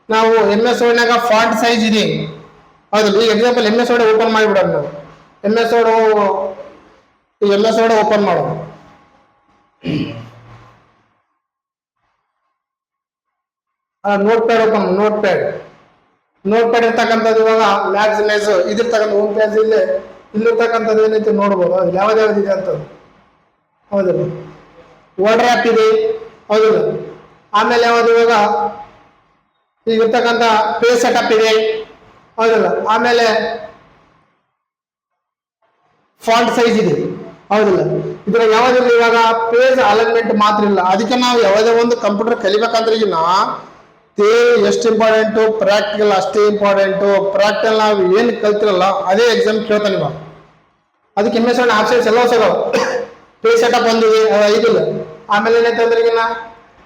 ನಾವು MS ವರ್ಡ್ನಾಗ ಫಾಂಟ್ ಸೈಜ್ ಇದೆ, ಹೌದಿಲ್ಲ? ಈ ಎಕ್ಸಾಂಪಲ್ MS ವರ್ಡ್ ಓಪನ್ ಮಾಡಿಬಿಡೋಣ. ನಾವು MS ವರ್ಡ್ ಓಪನ್ ಮಾಡೋದು. Note pad open, note pad ಇರ್ತಕ್ಕಂಥದ್ದು ಇವಾಗ ಮ್ಯಾಕ್ಸಿಮೈಸ್ ಇದಿರ್ತಕ್ಕಂಥ ಹೋಮ್ ಪೇಜ್ ಇಲ್ಲಿರ್ತಕ್ಕಂಥದ್ದು ಏನೈತಿ ನೋಡ್ಬೋದು, ಅದು ಯಾವ್ದಾವ್ದಿದೆ ಅಂತದ್ದು, ಹೌದಿಲ್ಲ? ವರ್ಡ್ ರ್ಯಾಪ್ ಇದೆ, ಹೌದಿಲ್ಲ? ಆಮೇಲೆ ಯಾವುದು ಇವಾಗ ಈಗ ಇರ್ತಕ್ಕಂಥ ಪೇಜ್ ಸೆಟಪ್ ಇದೆ, ಹೌದಿಲ್ಲ? ಆಮೇಲೆ ಫಾಂಟ್ ಸೈಜ್ ಇದೆ, ಹೌದಿಲ್ಲ? ಇದ್ರ ಯಾವ್ದಿಲ್ಲ ಇವಾಗ ಪೇಜ್ ಅಲೈನ್ಮೆಂಟ್ ಮಾತ್ರ ಇಲ್ಲ. ಅದಕ್ಕೆ ನಾವು ಯಾವುದೇ ಒಂದು ಕಂಪ್ಯೂಟರ್ ಕಲಿಬೇಕಂದ್ರೆ ಈಗ ಎಷ್ಟು ಇಂಪಾರ್ಟೆಂಟು, ಪ್ರಾಕ್ಟಿಕಲ್ ಅಷ್ಟೇ ಇಂಪಾರ್ಟೆಂಟು. ಪ್ರಾಕ್ಟಿಕಲ್ ನಾವು ಏನು ಕಲ್ತಿರಲ್ಲ ಅದೇ ಎಕ್ಸಾಮ್ ಕೇಳ್ತಾನೆ ಇವಾಗ. ಅದಕ್ಕೆ MS ವರ್ಡ್ ಆಪ್ಷನ್ಸ್ ಎಲ್ಲ ಸಿಗವು. ಪೇಜ್ ಸೆಟಪ್ ಒಂದಿದೆ, ಅದು ಐದಿಲ್ಲ. ಆಮೇಲೆ ಏನಂತಂದ್ರೆ ಈಗ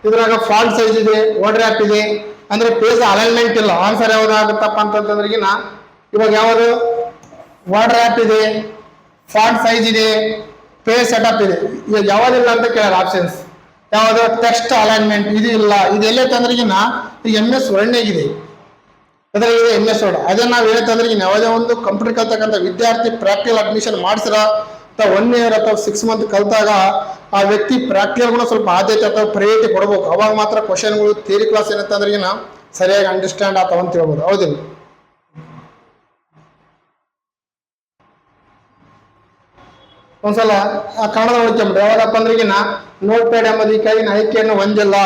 ಇದ್ರಾಗ ಫಾಂಟ್ ಸೈಜ್ ಇದೆ, ವರ್ಡ್ ರ್ಯಾಪ್ ಇದೆ, ಅಂದ್ರೆ ಪೇಜ್ ಅಲೈನ್ಮೆಂಟ್ ಇಲ್ಲ. ಆನ್ಸರ್ ಯಾವ್ದಾಗುತ್ತಪ್ಪ ಅಂತಂದ್ರೆ ಇವಾಗ ಯಾವುದು ವರ್ಡ್ ರ್ಯಾಪ್ ಇದೆ, ಫಾಂಟ್ ಸೈಜ್ ಇದೆ, ಪೇಜ್ ಸೆಟಪ್ ಇದೆ. ಇವಾಗ ಯಾವ್ದಿಲ್ಲ ಅಂತ ಕೇಳಲ್ಲ ಆಪ್ಷನ್ಸ್. ಯಾವುದು ಟೆಕ್ಸ್ಟ್ ಅಲೈನ್ಮೆಂಟ್ ಇದು ಇಲ್ಲ. ಇದೆಲ್ಲ ತಂದ್ರಿಗಿನ ಈಗ MS ವರ್ಡ್ನಾಗಿದೆ, ಅದ್ರಾಗಿದೆ MS ವರ್ಡ್. ಅದೇ ನಾವು ಹೇಳ್ತಂದ್ರೆ ಯಾವುದೇ ಒಂದು ಕಂಪ್ಯೂಟರ್ ಕಲ್ತಕ್ಕಂಥ ವಿದ್ಯಾರ್ಥಿ ಪ್ರಾಕ್ಟಿಕಲ್ ಅಡ್ಮಿಷನ್ ಮಾಡಿಸಿರ ಅಥವಾ 1 ಇಯರ್ ಅಥವಾ 6 ಮಂತ್ ಕಲ್ತಾಗ ಆ ವ್ಯಕ್ತಿ ಪ್ರಾಕ್ಟಿಕಲ್ ಕೂಡ ಸ್ವಲ್ಪ ಆದ್ಯತೆ ಅಥವಾ ಪ್ರಯಾರಿಟಿ ಕೊಡ್ಬೇಕು. ಅವಾಗ ಮಾತ್ರ ಕ್ವಶನ್ಗಳು ಥಿಯರಿ ಕ್ಲಾಸ್ ಏನಂತಂದ್ರೆ ಸರಿಯಾಗಿ ಅಂಡರ್ಸ್ಟ್ಯಾಂಡ್ ಆಗ್ತಾವ ಅಂತ ಹೇಳ್ಬೋದು, ಹೌದಿಲ್ಲ? ಒಂದ್ಸಲ ಆ ಕನ್ನಡ ನೋಡ್ಕೊಂಬಿಡಿ. ಯಾವ್ದಪ್ಪ ಅಂದ್ರೆ ನೋಟ್ ಪ್ಯಾಡ್ ಎಂಬುದು ಈ ಕೆಳಗಿನ ಆಯ್ಕೆಯನ್ನು ಹೊಂದಿಲ್ಲ.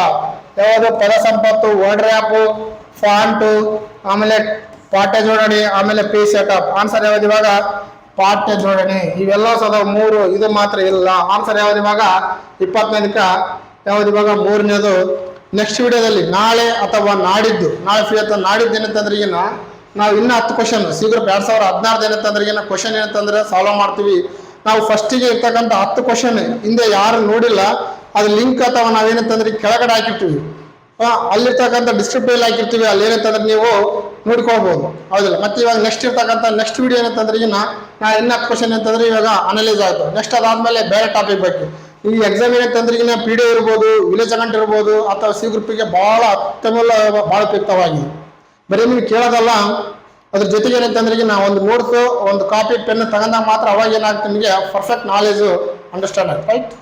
ಯಾವುದು ಪದ ಸಂಪತ್ತು, ವರ್ಡ್ ರ್ಯಾಪು, ಫಾಂಟು, ಆಮೇಲೆ ಪಾಠ್ಯ ಜೋಡಣೆ, ಆಮೇಲೆ ಪೇಜ್ ಸೆಟಪ್. ಆನ್ಸರ್ ಯಾವ್ದು ಇವಾಗ ಪಾಠ್ಯ ಜೋಡಣೆ. ಇವೆಲ್ಲ ಸದ 3, ಇದು ಮಾತ್ರ ಇಲ್ಲ. ಆನ್ಸರ್ ಯಾವ್ದು ಇವಾಗ 25ಕ್ಕ ಯಾವ್ದು ಇವಾಗ 3ನೇದು. ನೆಕ್ಸ್ಟ್ ವಿಡಿಯೋದಲ್ಲಿ ನಾಳೆ ಅಥವಾ ನಾಡಿದ್ದು, ನಾಳೆ ಫ್ರೀ ಅಥವಾ ನಾಡಿದ್ದು ಏನಂತಂದ್ರೆ ನಾವು ಇನ್ನೂ 10 ಕ್ವಶನ್ ಶೀಘ್ರ 2016 ಏನಂತಂದ್ರೆ ಕ್ವಶನ್ ಏನಂತಂದ್ರೆ ಸಾಲ್ವ್ ಮಾಡ್ತೀವಿ. ನಾವು ಫಸ್ಟಿಗೆ ಇರ್ತಕ್ಕಂಥ 10 ಕ್ವಶನ್ ಹಿಂದೆ ಯಾರು ನೋಡಿಲ್ಲ ಅದು ಲಿಂಕ್ ಅಥವಾ ನಾವೇನಂತಂದ್ರೆ ಕೆಳಗಡೆ ಹಾಕಿರ್ತೀವಿ, ಅಲ್ಲಿರ್ತಕ್ಕಂಥ ಡಿಸ್ಕ್ರಿಪ್ಟಿವ್ ಹಾಕಿರ್ತೀವಿ. ಅಲ್ಲಿ ಏನಂತಂದ್ರೆ ನೀವು ನೋಡ್ಕೊಳ್ಬಹುದು, ಹೌದಿಲ್ಲ? ಮತ್ತೆ ಇವಾಗ ನೆಕ್ಸ್ಟ್ ವಿಡಿಯೋ ಏನಂತಂದ್ರೆ ನಾ ಇನ್ನು 10 ಕ್ವಶನ್ ಅಂತಂದ್ರೆ ಇವಾಗ ಅನಲೈಸ್ ಆಯ್ತು. ನೆಕ್ಸ್ಟ್ ಅದಾದ್ಮೇಲೆ ಬೇರೆ ಟಾಪಿಕ್ ಬಗ್ಗೆ ಈ ಎಕ್ಸಾಮ್ ಏನಂತಂದ್ರೆ PDO ಇರ್ಬೋದು, ವಿಲೇಜ್ ಅಕೌಂಟ್ ಇರ್ಬೋದು, ಅಥವಾ C ಗ್ರೂಪಿಗೆ ಬಹಳ ಅತ್ಯಮೂಲ ಬಹಳ ಉಪಯುಕ್ತವಾಗಿದೆ. ಬರೀ ನೀವು ಕೇಳೋದಲ್ಲ, ಅದ್ರ ಜೊತೆಗೆ ಏನಂತಂದ್ರೆ ಒಂದು ನೋಟ್ಸು, ಒಂದು ಕಾಪಿ ಪೆನ್ ತಗೊಂಡಾಗ ಮಾತ್ರ ಅವಾಗ ಏನಾಗುತ್ತೆ ನಿಮಗೆ ಪರ್ಫೆಕ್ಟ್ ನಾಲೆಜ್ ಅಂಡರ್ಸ್ಟ್ಯಾಂಡ್ ಆಗುತ್ತೆ, ರೈಟ್?